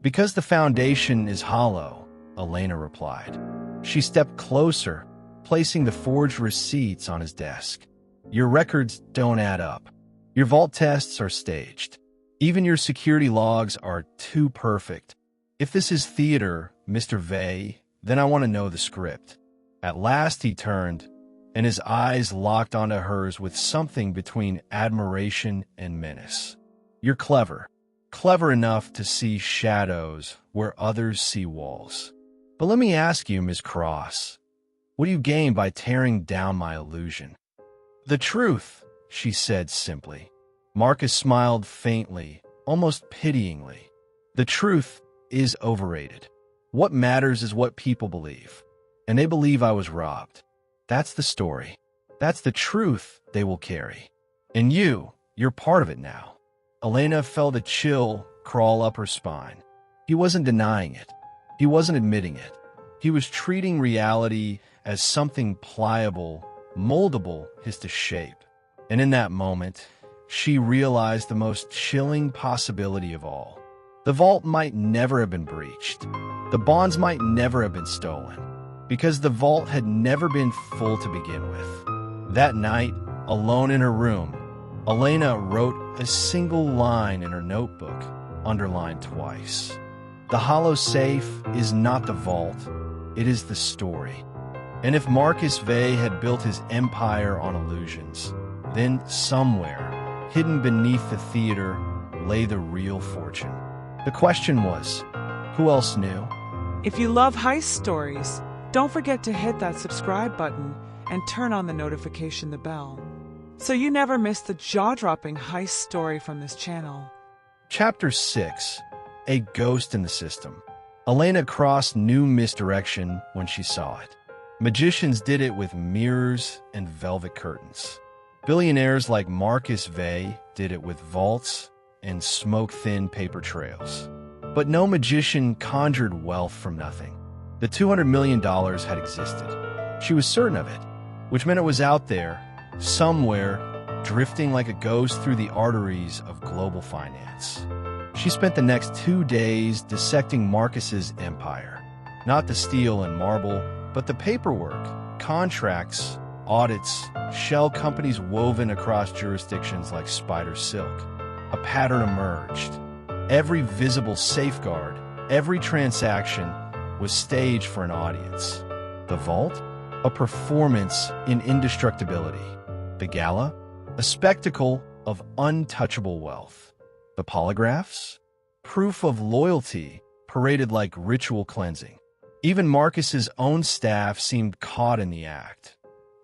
"Because the foundation is hollow," Elena replied. She stepped closer, placing the forged receipts on his desk. "Your records don't add up. Your vault tests are staged. Even your security logs are too perfect. If this is theater, Mr. Vey, then I want to know the script." At last he turned, and his eyes locked onto hers with something between admiration and menace. "You're clever. Clever enough to see shadows where others see walls. But let me ask you, Ms. Cross, what do you gain by tearing down my illusion?" "The truth," she said simply. Marcus smiled faintly, almost pityingly. "The truth is overrated. What matters is what people believe. And they believe I was robbed. That's the story. That's the truth they will carry. And you're part of it now." Elena felt a chill crawl up her spine. He wasn't denying it. He wasn't admitting it. He was treating reality as something pliable, moldable, his to shape. And in that moment, she realized the most chilling possibility of all. The vault might never have been breached. The bonds might never have been stolen, because the vault had never been full to begin with. That night, alone in her room, Elena wrote a single line in her notebook, underlined twice. The hollow safe is not the vault, it is the story. And if Marcus Vey had built his empire on illusions, then somewhere, hidden beneath the theater, lay the real fortune. The question was, who else knew? If you love heist stories, don't forget to hit that subscribe button and turn on the notification bell, so you never miss the jaw-dropping heist story from this channel. Chapter 6. A Ghost in the System. Elena Cross knew misdirection when she saw it. Magicians did it with mirrors and velvet curtains. Billionaires like Marcus Vey did it with vaults and smoke-thin paper trails. But no magician conjured wealth from nothing. The $200 million had existed. She was certain of it, which meant it was out there, somewhere, drifting like a ghost through the arteries of global finance. She spent the next 2 days dissecting Marcus's empire. Not the steel and marble, but the paperwork, contracts, audits, shell companies woven across jurisdictions like spider silk. A pattern emerged. Every visible safeguard, every transaction was staged for an audience. The vault? A performance in indestructibility. The gala? A spectacle of untouchable wealth. The polygraphs? Proof of loyalty paraded like ritual cleansing. Even Marcus's own staff seemed caught in the act.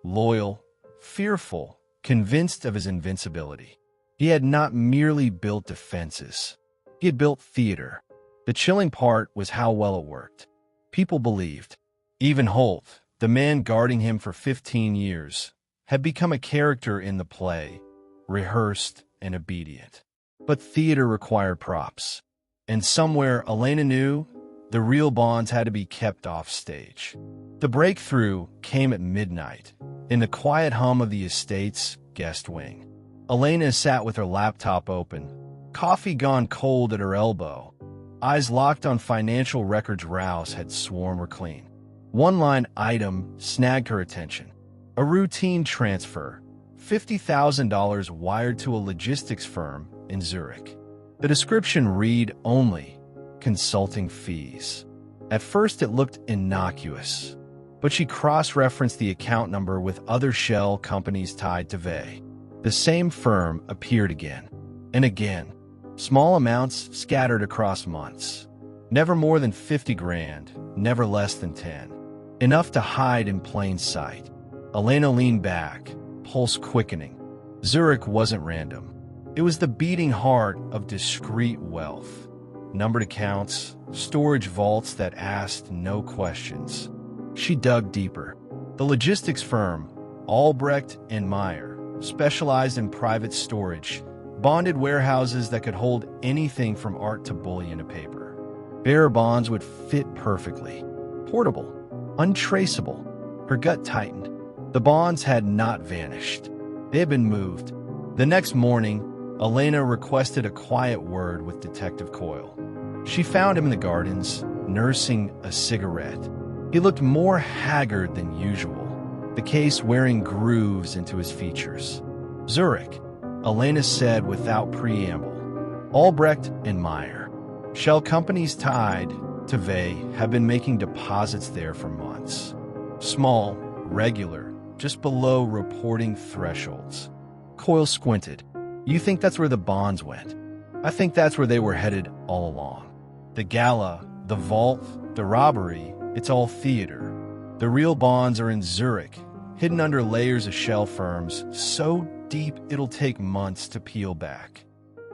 Loyal, fearful, convinced of his invincibility. He had not merely built defenses. He had built theater. The chilling part was how well it worked. People believed. Even Holt, the man guarding him for 15 years, had become a character in the play, rehearsed and obedient. But theater required props. And somewhere, Elena knew, the real bonds had to be kept off stage. The breakthrough came at midnight, in the quiet hum of the estate's guest wing. Elena sat with her laptop open, coffee gone cold at her elbow. Eyes locked on financial records Rouse had sworn were clean. One-line item snagged her attention. A routine transfer, $50,000 wired to a logistics firm in Zurich. The description read only consulting fees. At first it looked innocuous, but she cross-referenced the account number with other shell companies tied to Vey. The same firm appeared again and again, small amounts scattered across months. Never more than 50 grand, never less than 10. Enough to hide in plain sight. Elena leaned back, pulse quickening. Zurich wasn't random. It was the beating heart of discreet wealth. Numbered accounts, storage vaults that asked no questions. She dug deeper. The logistics firm, Albrecht and Meyer, specialized in private storage, bonded warehouses that could hold anything from art to bullion to paper. Bearer bonds would fit perfectly. Portable, untraceable. Her gut tightened. The bonds had not vanished. They had been moved. The next morning, Elena requested a quiet word with Detective Coyle. She found him in the gardens, nursing a cigarette. He looked more haggard than usual, the case wearing grooves into his features. Zurich, Elena said without preamble. Albrecht and Meyer, shell companies tied to Vey, have been making deposits there for months. Small, regular, just below reporting thresholds. Coyle squinted. You think that's where the bonds went? I think that's where they were headed all along. The gala, the vault, the robbery, it's all theater. The real bonds are in Zurich, hidden under layers of shell firms, so deep it'll take months to peel back.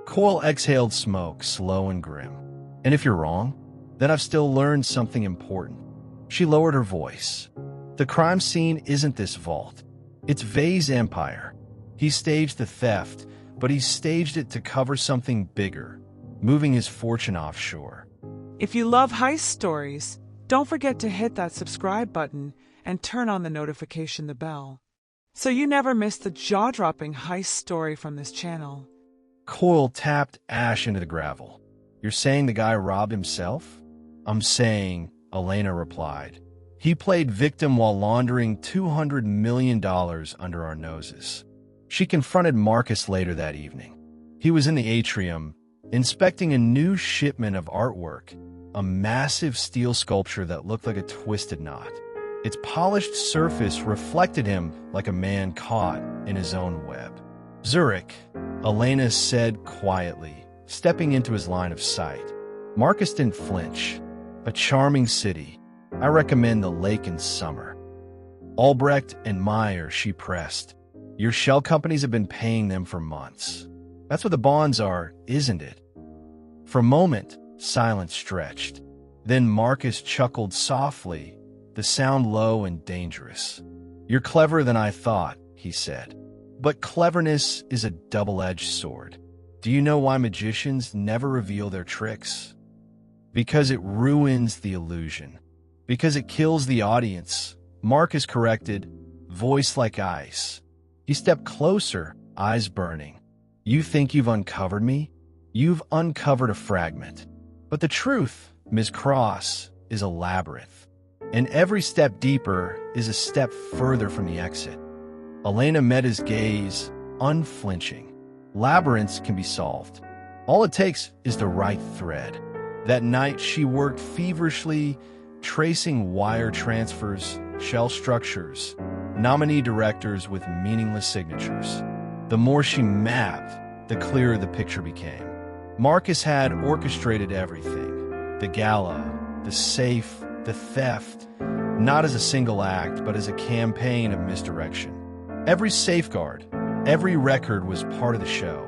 Coyle exhaled smoke, slow and grim. And if you're wrong, then I've still learned something important. She lowered her voice. The crime scene isn't this vault. It's Vey's empire. He staged the theft, but he staged it to cover something bigger, moving his fortune offshore. If you love heist stories, don't forget to hit that subscribe button and turn on the notification bell, so you never miss the jaw-dropping heist story from this channel. Coyle tapped ash into the gravel. You're saying the guy robbed himself? I'm saying, Elena replied. He played victim while laundering $200 million under our noses. She confronted Marcus later that evening. He was in the atrium, inspecting a new shipment of artwork, a massive steel sculpture that looked like a twisted knot. Its polished surface reflected him like a man caught in his own web. Zurich, Elena said quietly, stepping into his line of sight. Marcus didn't flinch. A charming city. I recommend the lake in summer. Albrecht and Meyer, she pressed. Your shell companies have been paying them for months. That's what the bonds are, isn't it? For a moment, silence stretched. Then Marcus chuckled softly, the sound low and dangerous. You're cleverer than I thought, he said. But cleverness is a double-edged sword. Do you know why magicians never reveal their tricks? Because it ruins the illusion. Because it kills the audience. Marcus corrected, voice like ice. He stepped closer, eyes burning. You think you've uncovered me? You've uncovered a fragment. But the truth, Ms. Cross, is a labyrinth. And every step deeper is a step further from the exit. Elena met his gaze, unflinching. Labyrinths can be solved. All it takes is the right thread. That night, she worked feverishly, tracing wire transfers, shell structures, nominee directors with meaningless signatures. The more she mapped, the clearer the picture became. Marcus had orchestrated everything. The gala, the safe, the theft, not as a single act, but as a campaign of misdirection. Every safeguard, every record was part of the show.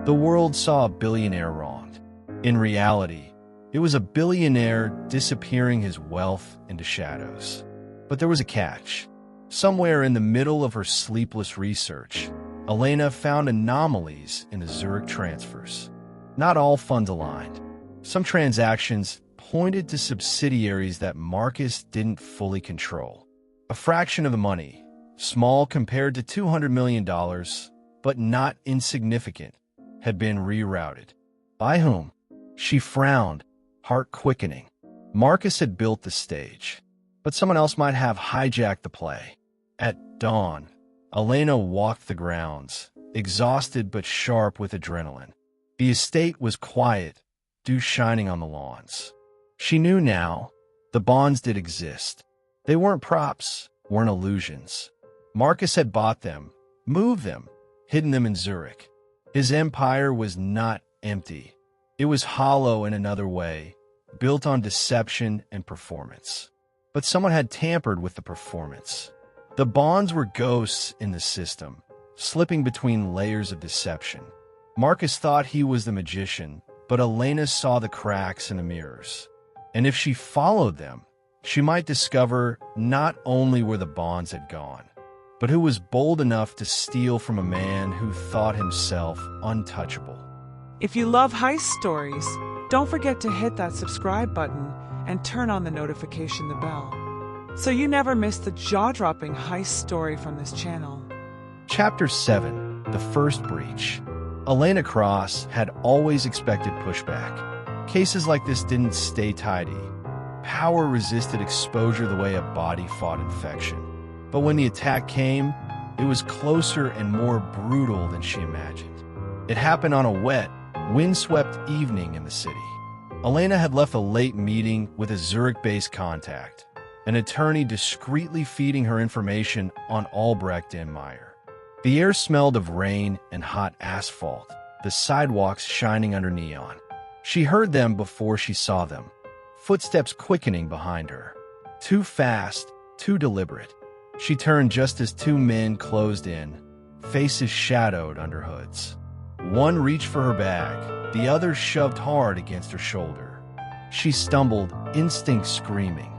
The world saw a billionaire wronged. In reality, it was a billionaire disappearing his wealth into shadows. But there was a catch. Somewhere in the middle of her sleepless research, Elena found anomalies in the Zurich transfers. Not all funds aligned. Some transactions pointed to subsidiaries that Marcus didn't fully control. A fraction of the money, small compared to $200 million, but not insignificant, had been rerouted. By whom? She frowned, heart quickening. Marcus had built the stage, but someone else might have hijacked the play. At dawn, Elena walked the grounds, exhausted but sharp with adrenaline. The estate was quiet, dew shining on the lawns. She knew now the bonds did exist. They weren't props, weren't illusions. Marcus had bought them, moved them, hidden them in Zurich. His empire was not empty. It was hollow in another way, built on deception and performance. But someone had tampered with the performance. The bonds were ghosts in the system, slipping between layers of deception. Marcus thought he was the magician, but Elena saw the cracks in the mirrors. And if she followed them, she might discover not only where the bonds had gone, but who was bold enough to steal from a man who thought himself untouchable. If you love heist stories, don't forget to hit that subscribe button and turn on the notification bell, so you never miss the jaw-dropping heist story from this channel. Chapter 7: The First Breach. Elena Cross had always expected pushback. Cases like this didn't stay tidy. Power resisted exposure the way a body fought infection. But when the attack came, it was closer and more brutal than she imagined. It happened on a wet, windswept evening in the city. Elena had left a late meeting with a Zurich-based contact, an attorney discreetly feeding her information on Albrecht and Meyer. The air smelled of rain and hot asphalt, the sidewalks shining under neon. She heard them before she saw them, footsteps quickening behind her. Too fast, too deliberate. She turned just as two men closed in, faces shadowed under hoods. One reached for her bag, the other shoved hard against her shoulder. She stumbled, instinct screaming.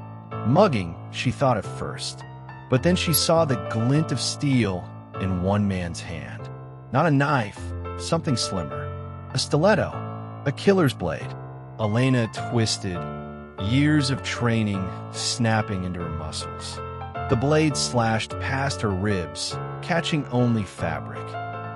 Mugging, she thought at first. But then she saw the glint of steel in one man's hand. Not a knife, something slimmer. A stiletto, a killer's blade. Elena twisted, years of training snapping into her muscles. The blade slashed past her ribs, catching only fabric.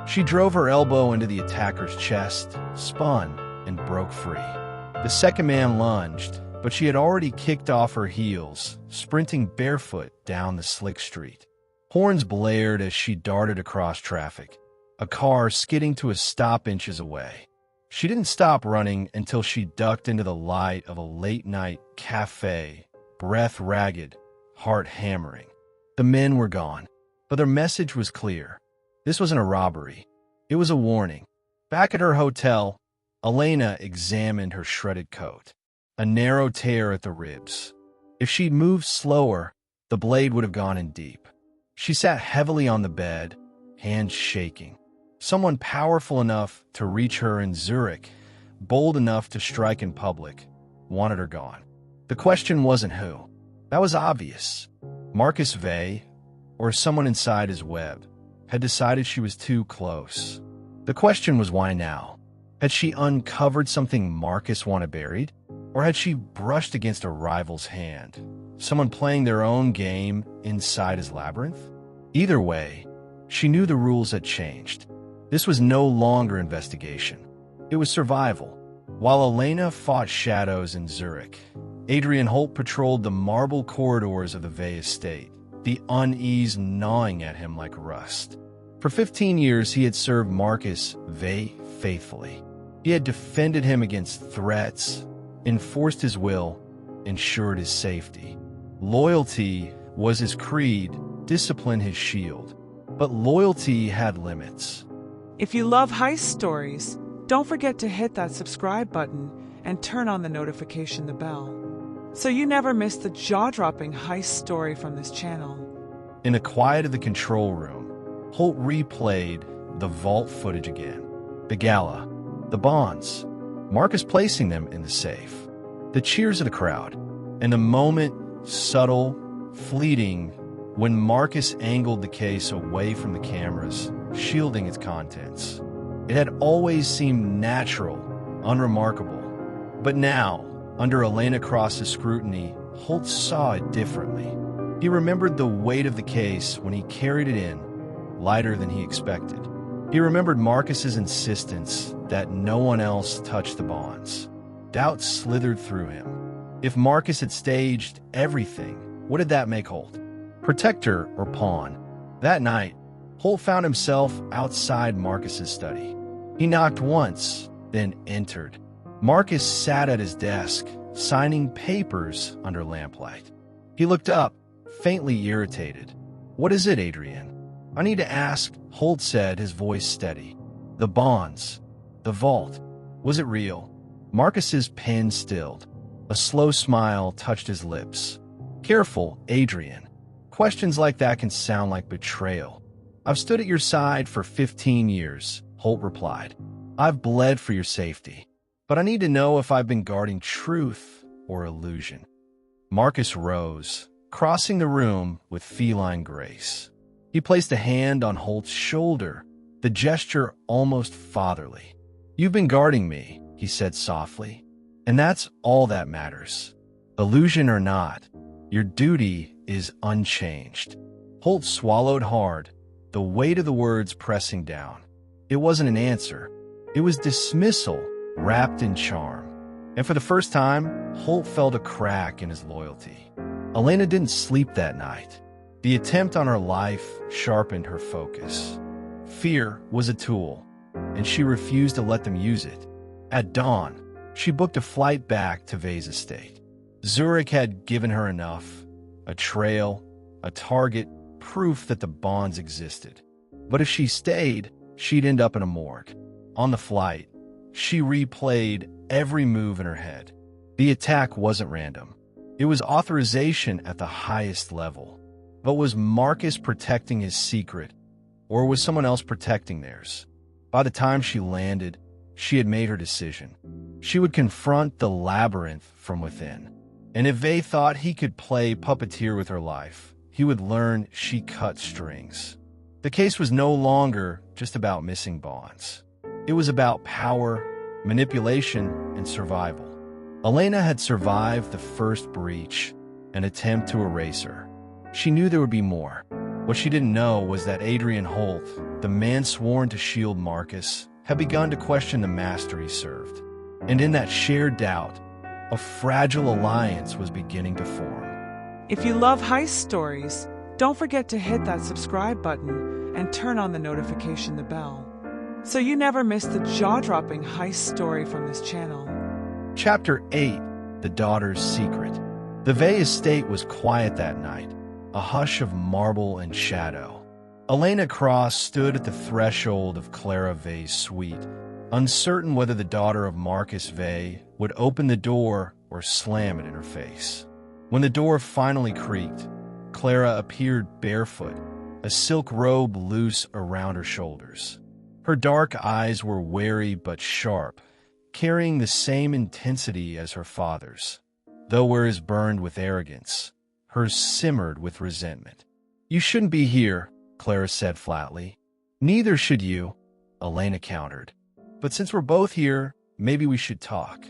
She drove her elbow into the attacker's chest, spun, and broke free. The second man lunged, but she had already kicked off her heels, sprinting barefoot down the slick street. Horns blared as she darted across traffic, a car skidding to a stop inches away. She didn't stop running until she ducked into the light of a late-night cafe, breath ragged, heart hammering. The men were gone, but their message was clear. This wasn't a robbery. It was a warning. Back at her hotel, Elena examined her shredded coat, a narrow tear at the ribs. If she'd moved slower, the blade would have gone in deep. She sat heavily on the bed, hands shaking. Someone powerful enough to reach her in Zurich, bold enough to strike in public, wanted her gone. The question wasn't who. That was obvious. Marcus Vey, or someone inside his web, had decided she was too close. The question was why now? Had she uncovered something Marcus wanted buried? Or had she brushed against a rival's hand? Someone playing their own game inside his labyrinth? Either way, she knew the rules had changed. This was no longer investigation. It was survival. While Elena fought shadows in Zurich, Adrian Holt patrolled the marble corridors of the Vey estate, the unease gnawing at him like rust. For 15 years, he had served Marcus Vey faithfully. He had defended him against threats, enforced his will, ensured his safety. Loyalty was his creed, discipline his shield. But loyalty had limits. If you love heist stories, don't forget to hit that subscribe button and turn on the notification bell, so you never miss the jaw-dropping heist story from this channel. In the quiet of the control room, Holt replayed the vault footage again. The gala, the bonds, Marcus placing them in the safe, the cheers of the crowd, and the moment, subtle, fleeting, when Marcus angled the case away from the cameras, shielding its contents. It had always seemed natural, unremarkable. But now, under Elena Cross's scrutiny, Holt saw it differently. He remembered the weight of the case when he carried it in, lighter than he expected. He remembered Marcus's insistence that no one else touch the bonds. Doubt slithered through him. If Marcus had staged everything, what did that make Holt? Protector or pawn? That night, Holt found himself outside Marcus's study. He knocked once, then entered. Marcus sat at his desk, signing papers under lamplight. He looked up, faintly irritated. "What is it, Adrian?" "I need to ask," Holt said, his voice steady. "The bonds. The vault. Was it real?" Marcus's pen stilled. A slow smile touched his lips. "Careful, Adrian. Questions like that can sound like betrayal." "I've stood at your side for 15 years, Holt replied. "I've bled for your safety. But I need to know if I've been guarding truth or illusion." Marcus rose, crossing the room with feline grace. He placed a hand on Holt's shoulder, the gesture almost fatherly. "You've been guarding me," he said softly, "and that's all that matters. Illusion or not, your duty is unchanged." Holt swallowed hard, the weight of the words pressing down. It wasn't an answer. It was dismissal wrapped in charm. And for the first time, Holt felt a crack in his loyalty. Elena didn't sleep that night. The attempt on her life sharpened her focus. Fear was a tool, and she refused to let them use it. At dawn, she booked a flight back to Vey's estate. Zurich had given her enough: a trail, a target, proof that the bonds existed. But if she stayed, she'd end up in a morgue. On the flight, she replayed every move in her head. The attack wasn't random. It was authorization at the highest level. But was Marcus protecting his secret, or was someone else protecting theirs? By the time she landed, she had made her decision. She would confront the labyrinth from within. And if Vey thought he could play puppeteer with her life, he would learn she cut strings. The case was no longer just about missing bonds. It was about power, manipulation, and survival. Elena had survived the first breach, an attempt to erase her. She knew there would be more. What she didn't know was that Adrian Holt, the man sworn to shield Marcus, had begun to question the master he served. And in that shared doubt, a fragile alliance was beginning to form. If you love heist stories, don't forget to hit that subscribe button and turn on the notification bell, so you never miss the jaw-dropping heist story from this channel. Chapter 8: The Daughter's Secret. The Vey estate was quiet that night, a hush of marble and shadow. Elena Cross stood at the threshold of Clara Vey's suite, uncertain whether the daughter of Marcus Vey would open the door or slam it in her face. When the door finally creaked, Clara appeared barefoot, a silk robe loose around her shoulders. Her dark eyes were wary but sharp, carrying the same intensity as her father's. Though hers burned with arrogance, hers simmered with resentment. "You shouldn't be here," Clara said flatly. "Neither should you," Elena countered. "But since we're both here, maybe we should talk."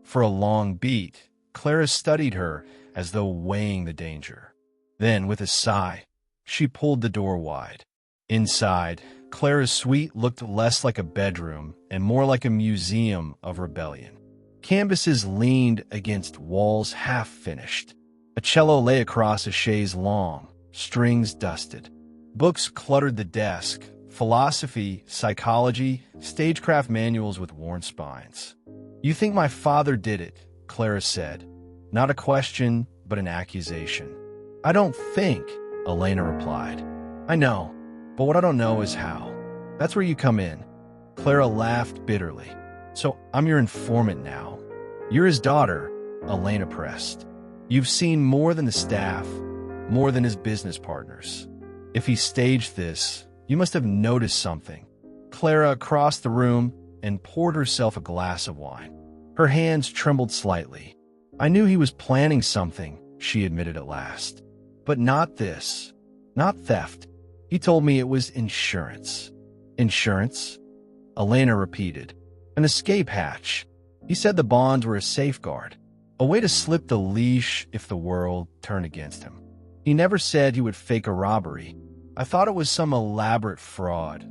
For a long beat, Clara studied her as though weighing the danger. Then, with a sigh, she pulled the door wide. Inside, Clara's suite looked less like a bedroom and more like a museum of rebellion. Canvases leaned against walls half-finished. A cello lay across a chaise longue, strings dusted. Books cluttered the desk: philosophy, psychology, stagecraft manuals with worn spines. "You think my father did it," Clara said. Not a question, but an accusation. "I don't think," Elena replied. "I know, but what I don't know is how. That's where you come in." Clara laughed bitterly. "So I'm your informant now." "You're his daughter," Elena pressed. "You've seen more than the staff, more than his business partners. If he staged this, you must have noticed something." Clara crossed the room and poured herself a glass of wine. Her hands trembled slightly. "I knew he was planning something," she admitted at last. "But not this. Not theft. He told me it was insurance." "Insurance?" Elena repeated. "An escape hatch. He said the bonds were a safeguard, a way to slip the leash if the world turned against him. He never said he would fake a robbery. I thought it was some elaborate fraud,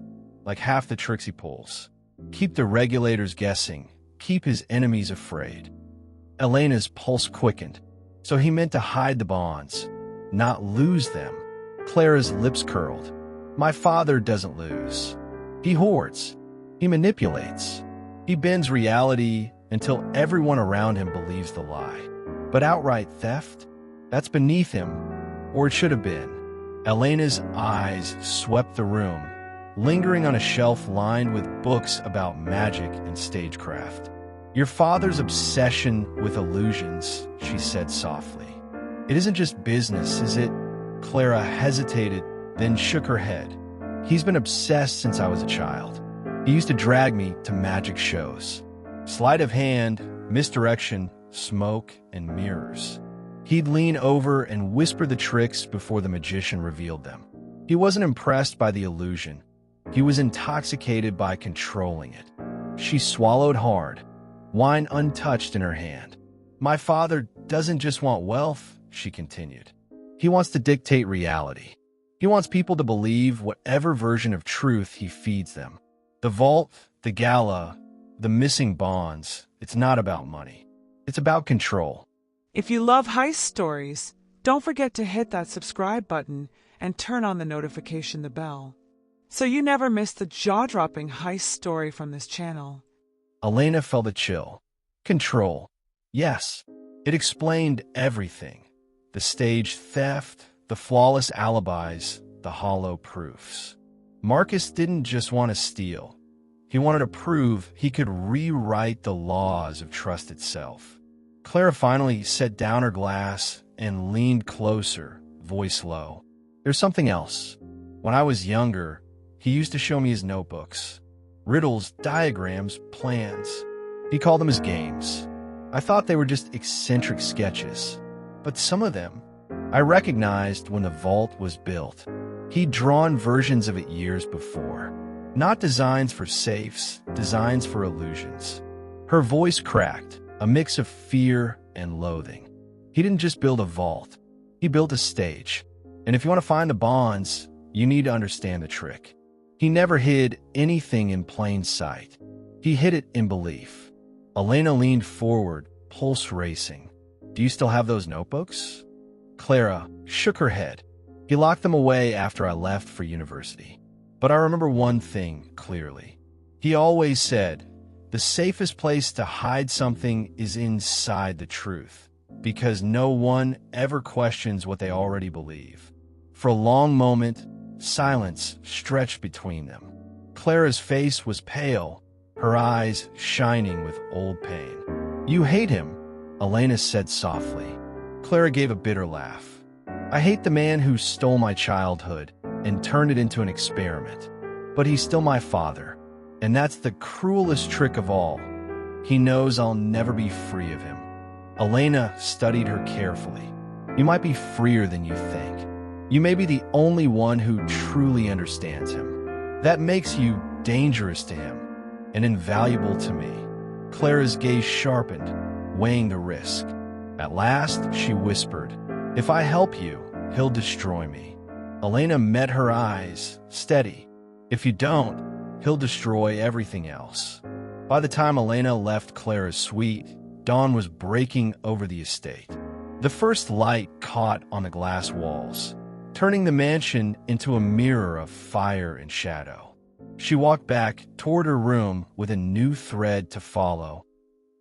like half the tricks he pulls. Keep the regulators guessing, keep his enemies afraid." Elena's pulse quickened. So he meant to hide the bonds, not lose them. Clara's lips curled. "My father doesn't lose. He hoards. He manipulates. He bends reality until everyone around him believes the lie. But outright theft? That's beneath him, or it should have been. Elena's eyes swept the room, lingering on a shelf lined with books about magic and stagecraft. Your father's obsession with illusions, she said softly. It isn't just business, is it? Clara hesitated, then shook her head. He's been obsessed since I was a child. He used to drag me to magic shows. Sleight of hand, misdirection, smoke, and mirrors. He'd lean over and whisper the tricks before the magician revealed them. He wasn't impressed by the illusion. He was intoxicated by controlling it. She swallowed hard, wine untouched in her hand. My father doesn't just want wealth, she continued. He wants to dictate reality. He wants people to believe whatever version of truth he feeds them. The vault, the gala, the missing bonds, it's not about money. It's about control. If you love heist stories, don't forget to hit that subscribe button and turn on the notification bell, so you never miss the jaw-dropping heist story from this channel. Elena felt a chill. Control. Yes, it explained everything. The staged theft, the flawless alibis, the hollow proofs. Marcus didn't just want to steal. He wanted to prove he could rewrite the laws of trust itself. Clara finally set down her glass and leaned closer, voice low. There's something else. When I was younger, he used to show me his notebooks. Riddles, diagrams, plans. He called them his games. I thought they were just eccentric sketches. But some of them, I recognized when the vault was built. He'd drawn versions of it years before. Not designs for safes, designs for illusions. Her voice cracked, a mix of fear and loathing. He didn't just build a vault. He built a stage. And if you want to find the bonds, you need to understand the trick. He never hid anything in plain sight. He hid it in belief. Elena leaned forward, pulse racing. Do you still have those notebooks? Clara shook her head. He locked them away after I left for university. But I remember one thing clearly. He always said, the safest place to hide something is inside the truth, because no one ever questions what they already believe. For a long moment, silence stretched between them. Clara's face was pale, her eyes shining with old pain. You hate him, Elena said softly. Clara gave a bitter laugh. I hate the man who stole my childhood and turned it into an experiment. But he's still my father, and that's the cruelest trick of all. He knows I'll never be free of him. Elena studied her carefully. You might be freer than you think. You may be the only one who truly understands him. That makes you dangerous to him and invaluable to me. Clara's gaze sharpened, weighing the risk. At last, she whispered, if I help you, he'll destroy me. Elena met her eyes, steady. If you don't, he'll destroy everything else. By the time Elena left Clara's suite, dawn was breaking over the estate. The first light caught on the glass walls, turning the mansion into a mirror of fire and shadow. She walked back toward her room with a new thread to follow.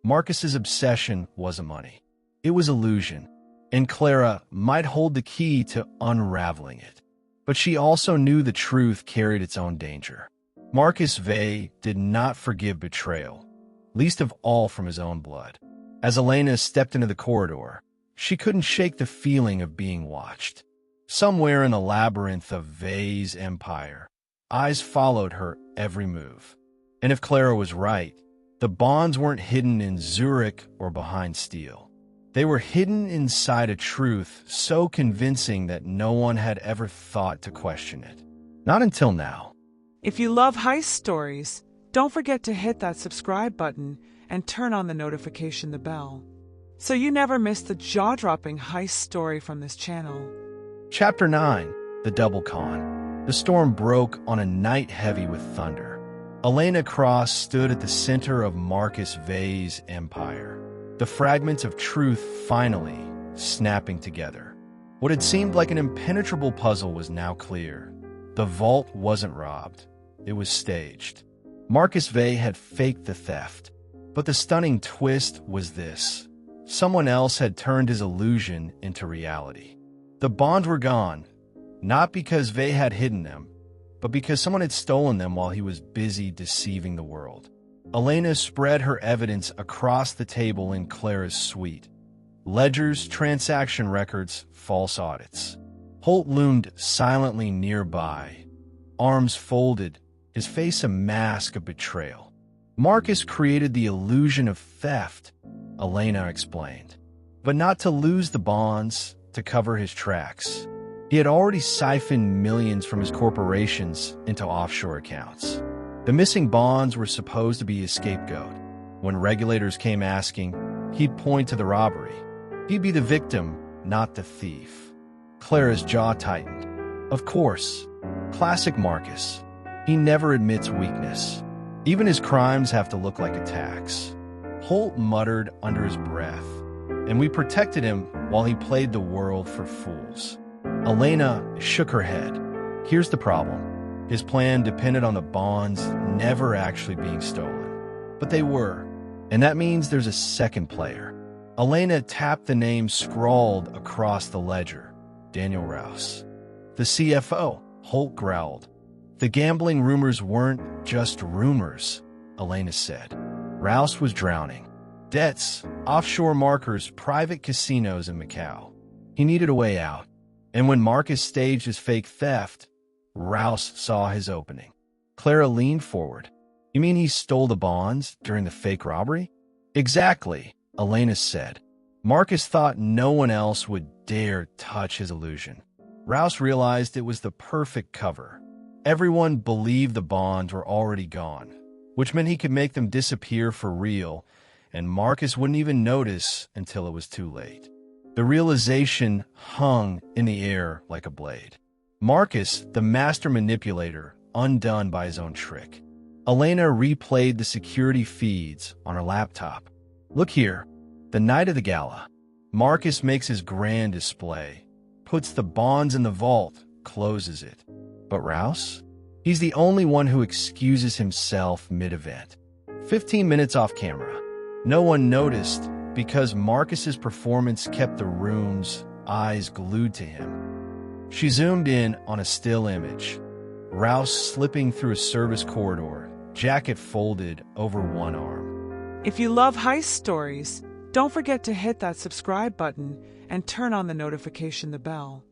Marcus's obsession wasn't money. It was illusion, and Clara might hold the key to unraveling it. But she also knew the truth carried its own danger. Marcus Vey did not forgive betrayal, least of all from his own blood. As Elena stepped into the corridor, she couldn't shake the feeling of being watched. Somewhere in the labyrinth of Vey's empire, eyes followed her every move. And if Clara was right, the bonds weren't hidden in Zurich or behind steel. They were hidden inside a truth so convincing that no one had ever thought to question it. Not until now. If you love heist stories, don't forget to hit that subscribe button and turn on the notification bell, so you never miss the jaw-dropping heist story from this channel. Chapter 9, The Double Con. The storm broke on a night heavy with thunder. Elena Cross stood at the center of Marcus Vey's empire. The fragments of truth finally snapping together. What had seemed like an impenetrable puzzle was now clear. The vault wasn't robbed. It was staged. Marcus Vey had faked the theft. But the stunning twist was this. Someone else had turned his illusion into reality. The bonds were gone, not because Vey had hidden them, but because someone had stolen them while he was busy deceiving the world. Elena spread her evidence across the table in Clara's suite. Ledgers, transaction records, false audits. Holt loomed silently nearby, arms folded, his face a mask of betrayal. Marcus created the illusion of theft, Elena explained, but not to lose the bonds, to cover his tracks. He had already siphoned millions from his corporations into offshore accounts. The missing bonds were supposed to be his scapegoat. When regulators came asking, he'd point to the robbery. He'd be the victim, not the thief. Clara's jaw tightened. Of course. Classic Marcus. He never admits weakness. Even his crimes have to look like attacks. Holt muttered under his breath, and we protected him while he played the world for fools. Elena shook her head. Here's the problem. His plan depended on the bonds never actually being stolen. But they were, and that means there's a second player. Elena tapped the name scrawled across the ledger. Daniel Rouse. The CFO, Holt growled. The gambling rumors weren't just rumors, Elena said. Rouse was drowning. Debts, offshore markers, private casinos in Macau. He needed a way out. And when Marcus staged his fake theft, Rouse saw his opening. Clara leaned forward. You mean he stole the bonds during the fake robbery? Exactly, Elena said. Marcus thought no one else would dare touch his illusion. Rouse realized it was the perfect cover. Everyone believed the bonds were already gone, which meant he could make them disappear for real, and Marcus wouldn't even notice until it was too late. The realization hung in the air like a blade. Marcus, the master manipulator, undone by his own trick. Elena replayed the security feeds on her laptop. Look here, the night of the gala. Marcus makes his grand display, puts the bonds in the vault, closes it. But Rouse? He's the only one who excuses himself mid-event. 15 minutes off camera. No one noticed because Marcus's performance kept the room's eyes glued to him. She zoomed in on a still image. Rouse slipping through a service corridor, jacket folded over one arm. If you love heist stories, don't forget to hit that subscribe button and turn on the notification bell,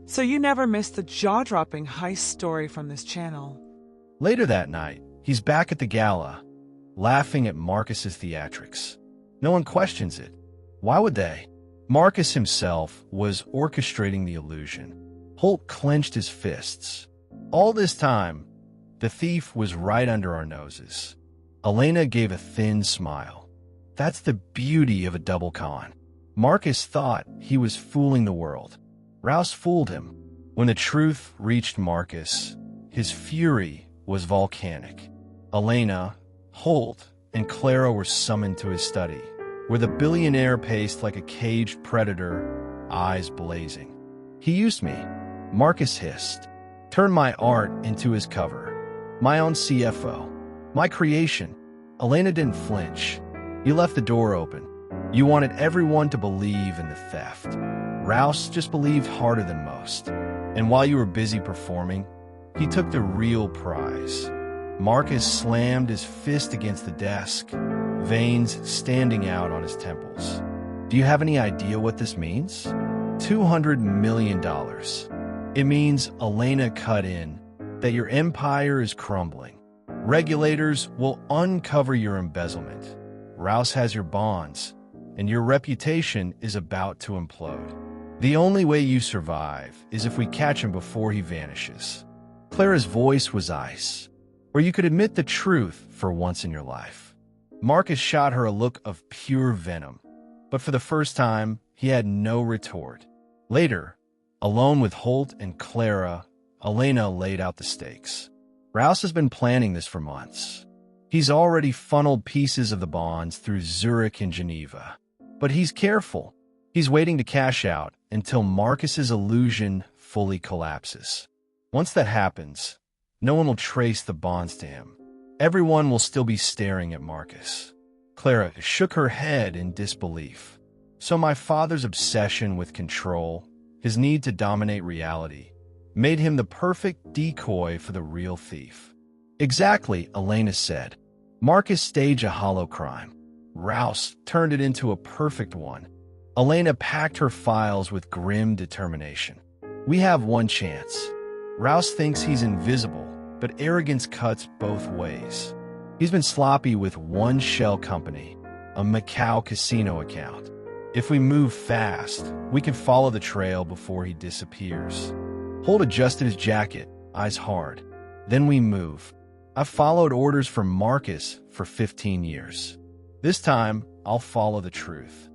so you never miss the jaw-dropping heist story from this channel. Later that night, he's back at the gala, laughing at Marcus's theatrics. No one questions it. Why would they? Marcus himself was orchestrating the illusion. Holt clenched his fists. All this time, the thief was right under our noses. Elena gave a thin smile. That's the beauty of a double con. Marcus thought he was fooling the world. Rouse fooled him. When the truth reached Marcus, his fury was volcanic. Elena, Holt, and Clara were summoned to his study, where the billionaire paced like a caged predator, eyes blazing. He used me, Marcus hissed. Turned my art into his cover. My own CFO. My creation. Elena didn't flinch. You left the door open. You wanted everyone to believe in the theft. Rouse just believed harder than most. And while you were busy performing, he took the real prize. Marcus slammed his fist against the desk, veins standing out on his temples. Do you have any idea what this means? $200 million. It means Elena cut in, that your empire is crumbling. Regulators will uncover your embezzlement. Rouse has your bonds, and your reputation is about to implode. The only way you survive is if we catch him before he vanishes. Clara's voice was ice, or you could admit the truth for once in your life. Marcus shot her a look of pure venom, but for the first time, he had no retort. Later, alone with Holt and Clara, Elena laid out the stakes. Rouse has been planning this for months. He's already funneled pieces of the bonds through Zurich and Geneva. But he's careful. He's waiting to cash out until Marcus's illusion fully collapses. Once that happens, no one will trace the bonds to him. everyone will still be staring at Marcus. Clara shook her head in disbelief. So my father's obsession with control, his need to dominate reality, made him the perfect decoy for the real thief. Exactly, Elena said. Marcus staged a hollow crime. Rouse turned it into a perfect one. Elena packed her files with grim determination. We have one chance. Rouse thinks he's invisible, but arrogance cuts both ways. He's been sloppy with one shell company, a Macau casino account. If we move fast, we can follow the trail before he disappears. Holt adjusted his jacket, eyes hard. Then we move. I've followed orders from Marcus for 15 years. This time, I'll follow the truth.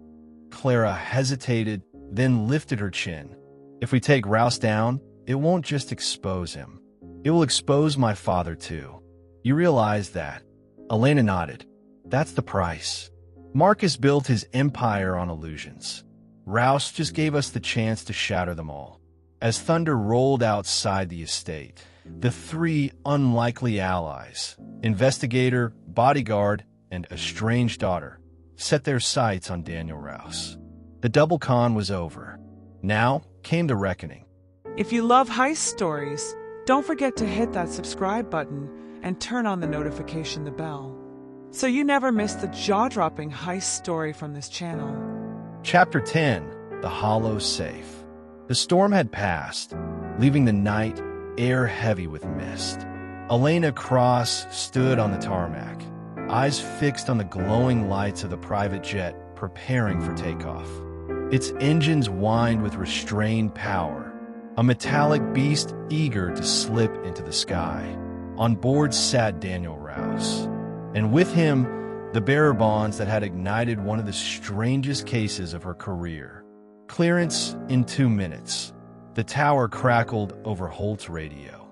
Clara hesitated, then lifted her chin. If we take Rouse down, it won't just expose him. It will expose my father too. You realize that? Elena nodded. That's the price. Marcus built his empire on illusions. Rouse just gave us the chance to shatter them all. As thunder rolled outside the estate, the three unlikely allies, investigator, bodyguard, and estranged daughter, set their sights on Daniel Rouse. The double con was over. Now came the reckoning. If you love heist stories, don't forget to hit that subscribe button and turn on the notification bell, so you never miss the jaw-dropping heist story from this channel. Chapter 10, The Hollow Safe. The storm had passed, leaving the night air heavy with mist. Elena Cross stood on the tarmac, eyes fixed on the glowing lights of the private jet preparing for takeoff. Its engines whined with restrained power, a metallic beast eager to slip into the sky. On board sat Daniel Rouse, and with him, the bearer bonds that had ignited one of the strangest cases of her career. Clearance in 2 minutes. The tower crackled over Holt's radio.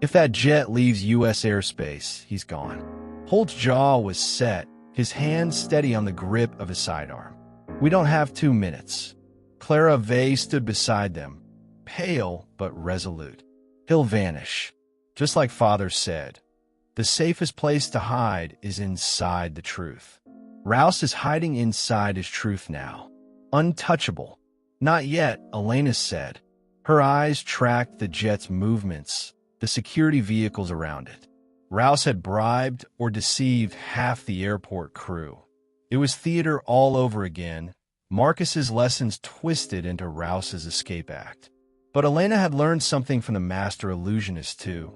If that jet leaves U.S. airspace, he's gone. Holt's jaw was set, his hand steady on the grip of his sidearm. We don't have 2 minutes. Clara Vey stood beside them, pale but resolute. He'll vanish, just like Father said. The safest place to hide is inside the truth. Rouse is hiding inside his truth now. Untouchable. Not yet, Elena said. Her eyes tracked the jet's movements, the security vehicles around it. Rouse had bribed or deceived half the airport crew. It was theater all over again, Marcus's lessons twisted into Rouse's escape act. But Elena had learned something from the master illusionist too.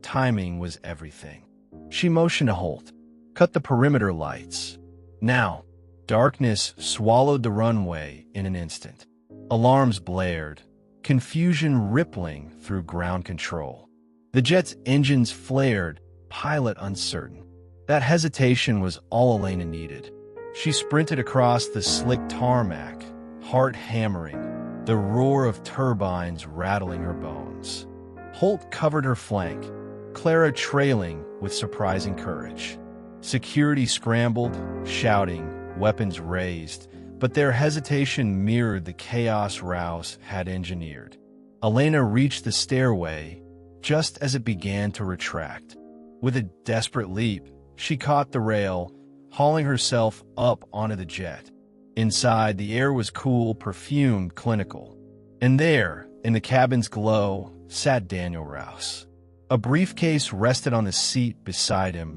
Timing was everything. She motioned to Holt. Cut the perimeter lights. Now, darkness swallowed the runway in an instant. Alarms blared, confusion rippling through ground control. The jet's engines flared, pilot uncertain. That hesitation was all Elena needed. She sprinted across the slick tarmac, heart hammering, the roar of turbines rattling her bones. Holt covered her flank, Clara trailing with surprising courage. Security scrambled, shouting, weapons raised, but their hesitation mirrored the chaos Rouse had engineered. Elena reached the stairway just as it began to retract. With a desperate leap, she caught the rail, hauling herself up onto the jet. Inside, the air was cool, perfumed, clinical. And there, in the cabin's glow, sat Daniel Rouse. A briefcase rested on the seat beside him,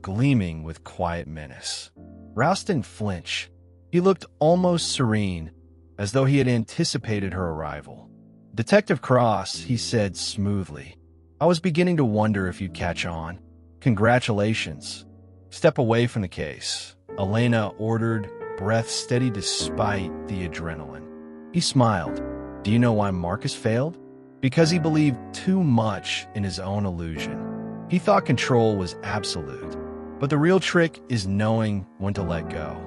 gleaming with quiet menace. Rouse didn't flinch. He looked almost serene, as though he had anticipated her arrival. Detective Cross, he said smoothly. I was beginning to wonder if you'd catch on. Congratulations. Step away from the case, Elena ordered, breath steady despite the adrenaline. He smiled. Do you know why Marcus failed? Because he believed too much in his own illusion. He thought control was absolute. But the real trick is knowing when to let go.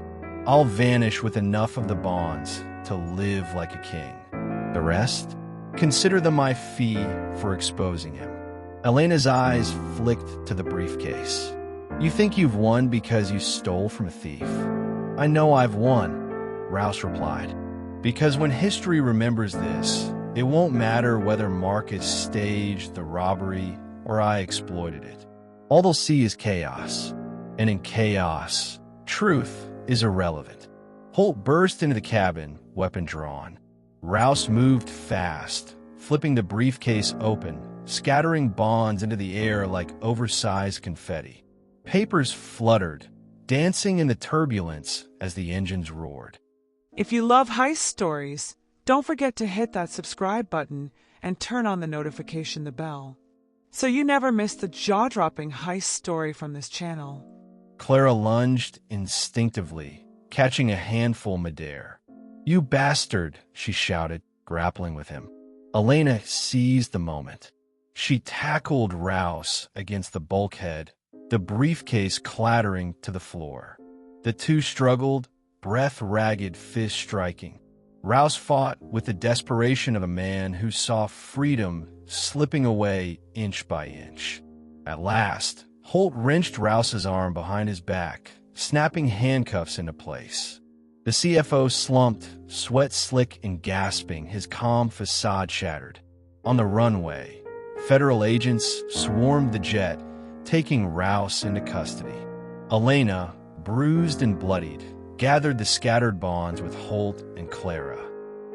I'll vanish with enough of the bonds to live like a king. The rest? Consider them my fee for exposing him. Elena's eyes flicked to the briefcase. You think you've won because you stole from a thief? I know I've won, Rouse replied. Because when history remembers this, it won't matter whether Marcus staged the robbery or I exploited it. All they'll see is chaos. And in chaos, truth is irrelevant. Holt burst into the cabin, weapon drawn. Rouse moved fast, flipping the briefcase open, scattering bonds into the air like oversized confetti. Papers fluttered, dancing in the turbulence as the engines roared. If you love heist stories, don't forget to hit that subscribe button and turn on the notification bell, so you never miss the jaw-dropping heist story from this channel. Clara lunged instinctively, catching a handful midair. "You bastard," she shouted, grappling with him. Elena seized the moment. She tackled Rouse against the bulkhead, the briefcase clattering to the floor. The two struggled, breath-ragged fists striking. Rouse fought with the desperation of a man who saw freedom slipping away inch by inch. At last, Holt wrenched Rouse's arm behind his back, snapping handcuffs into place. The CFO slumped, sweat slick and gasping, his calm facade shattered. On the runway, federal agents swarmed the jet, taking Rouse into custody. Elena, bruised and bloodied, gathered the scattered bonds with Holt and Clara.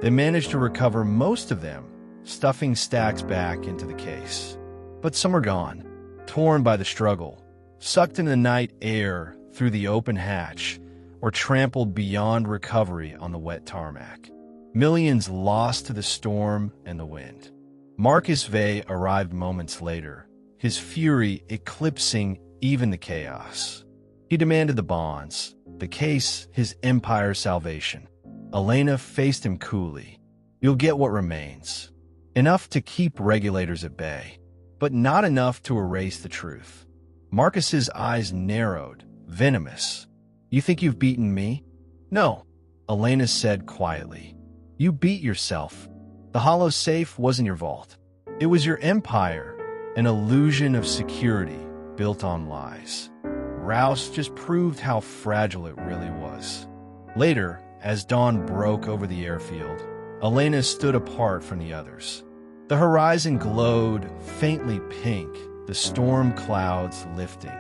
They managed to recover most of them, stuffing stacks back into the case. But some are gone, torn by the struggle, sucked into the night air through the open hatch, or trampled beyond recovery on the wet tarmac. Millions lost to the storm and the wind. Marcus Vey arrived moments later, his fury eclipsing even the chaos. He demanded the bonds, the case, his empire's salvation. Elena faced him coolly. "You'll get what remains. Enough to keep regulators at bay, but not enough to erase the truth." Marcus's eyes narrowed, venomous. "You think you've beaten me?" "No," Elena said quietly. "You beat yourself. The hollow safe wasn't your vault. It was your empire, an illusion of security built on lies. Rouse just proved how fragile it really was." Later, as dawn broke over the airfield, Elena stood apart from the others. The horizon glowed faintly pink, the storm clouds lifting.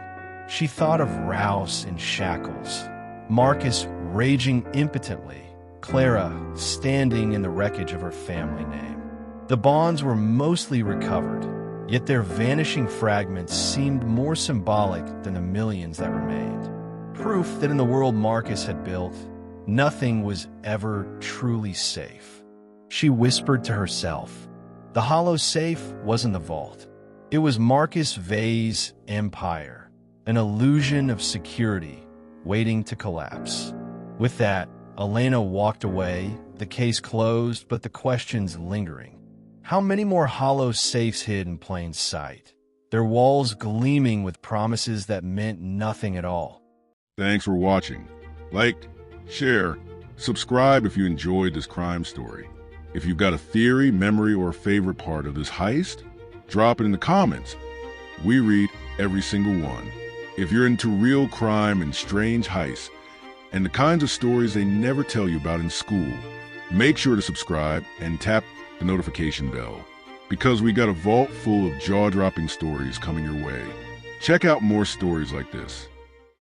She thought of Rouse in shackles, Marcus raging impotently, Clara standing in the wreckage of her family name. The bonds were mostly recovered, yet their vanishing fragments seemed more symbolic than the millions that remained. Proof that in the world Marcus had built, nothing was ever truly safe. She whispered to herself. The hollow safe wasn't the vault. It was Marcus Vey's empire, an illusion of security waiting to collapse. With that, Elena walked away, the case closed, but the questions lingering. How many more hollow safes hid in plain sight, their walls gleaming with promises that meant nothing at all? Thanks for watching. Like, share, subscribe if you enjoyed this crime story. If you've got a theory, memory, or favorite part of this heist, drop it in the comments. We read every single one. If you're into real crime and strange heists, and the kinds of stories they never tell you about in school, make sure to subscribe and tap the notification bell, because we got a vault full of jaw-dropping stories coming your way. Check out more stories like this.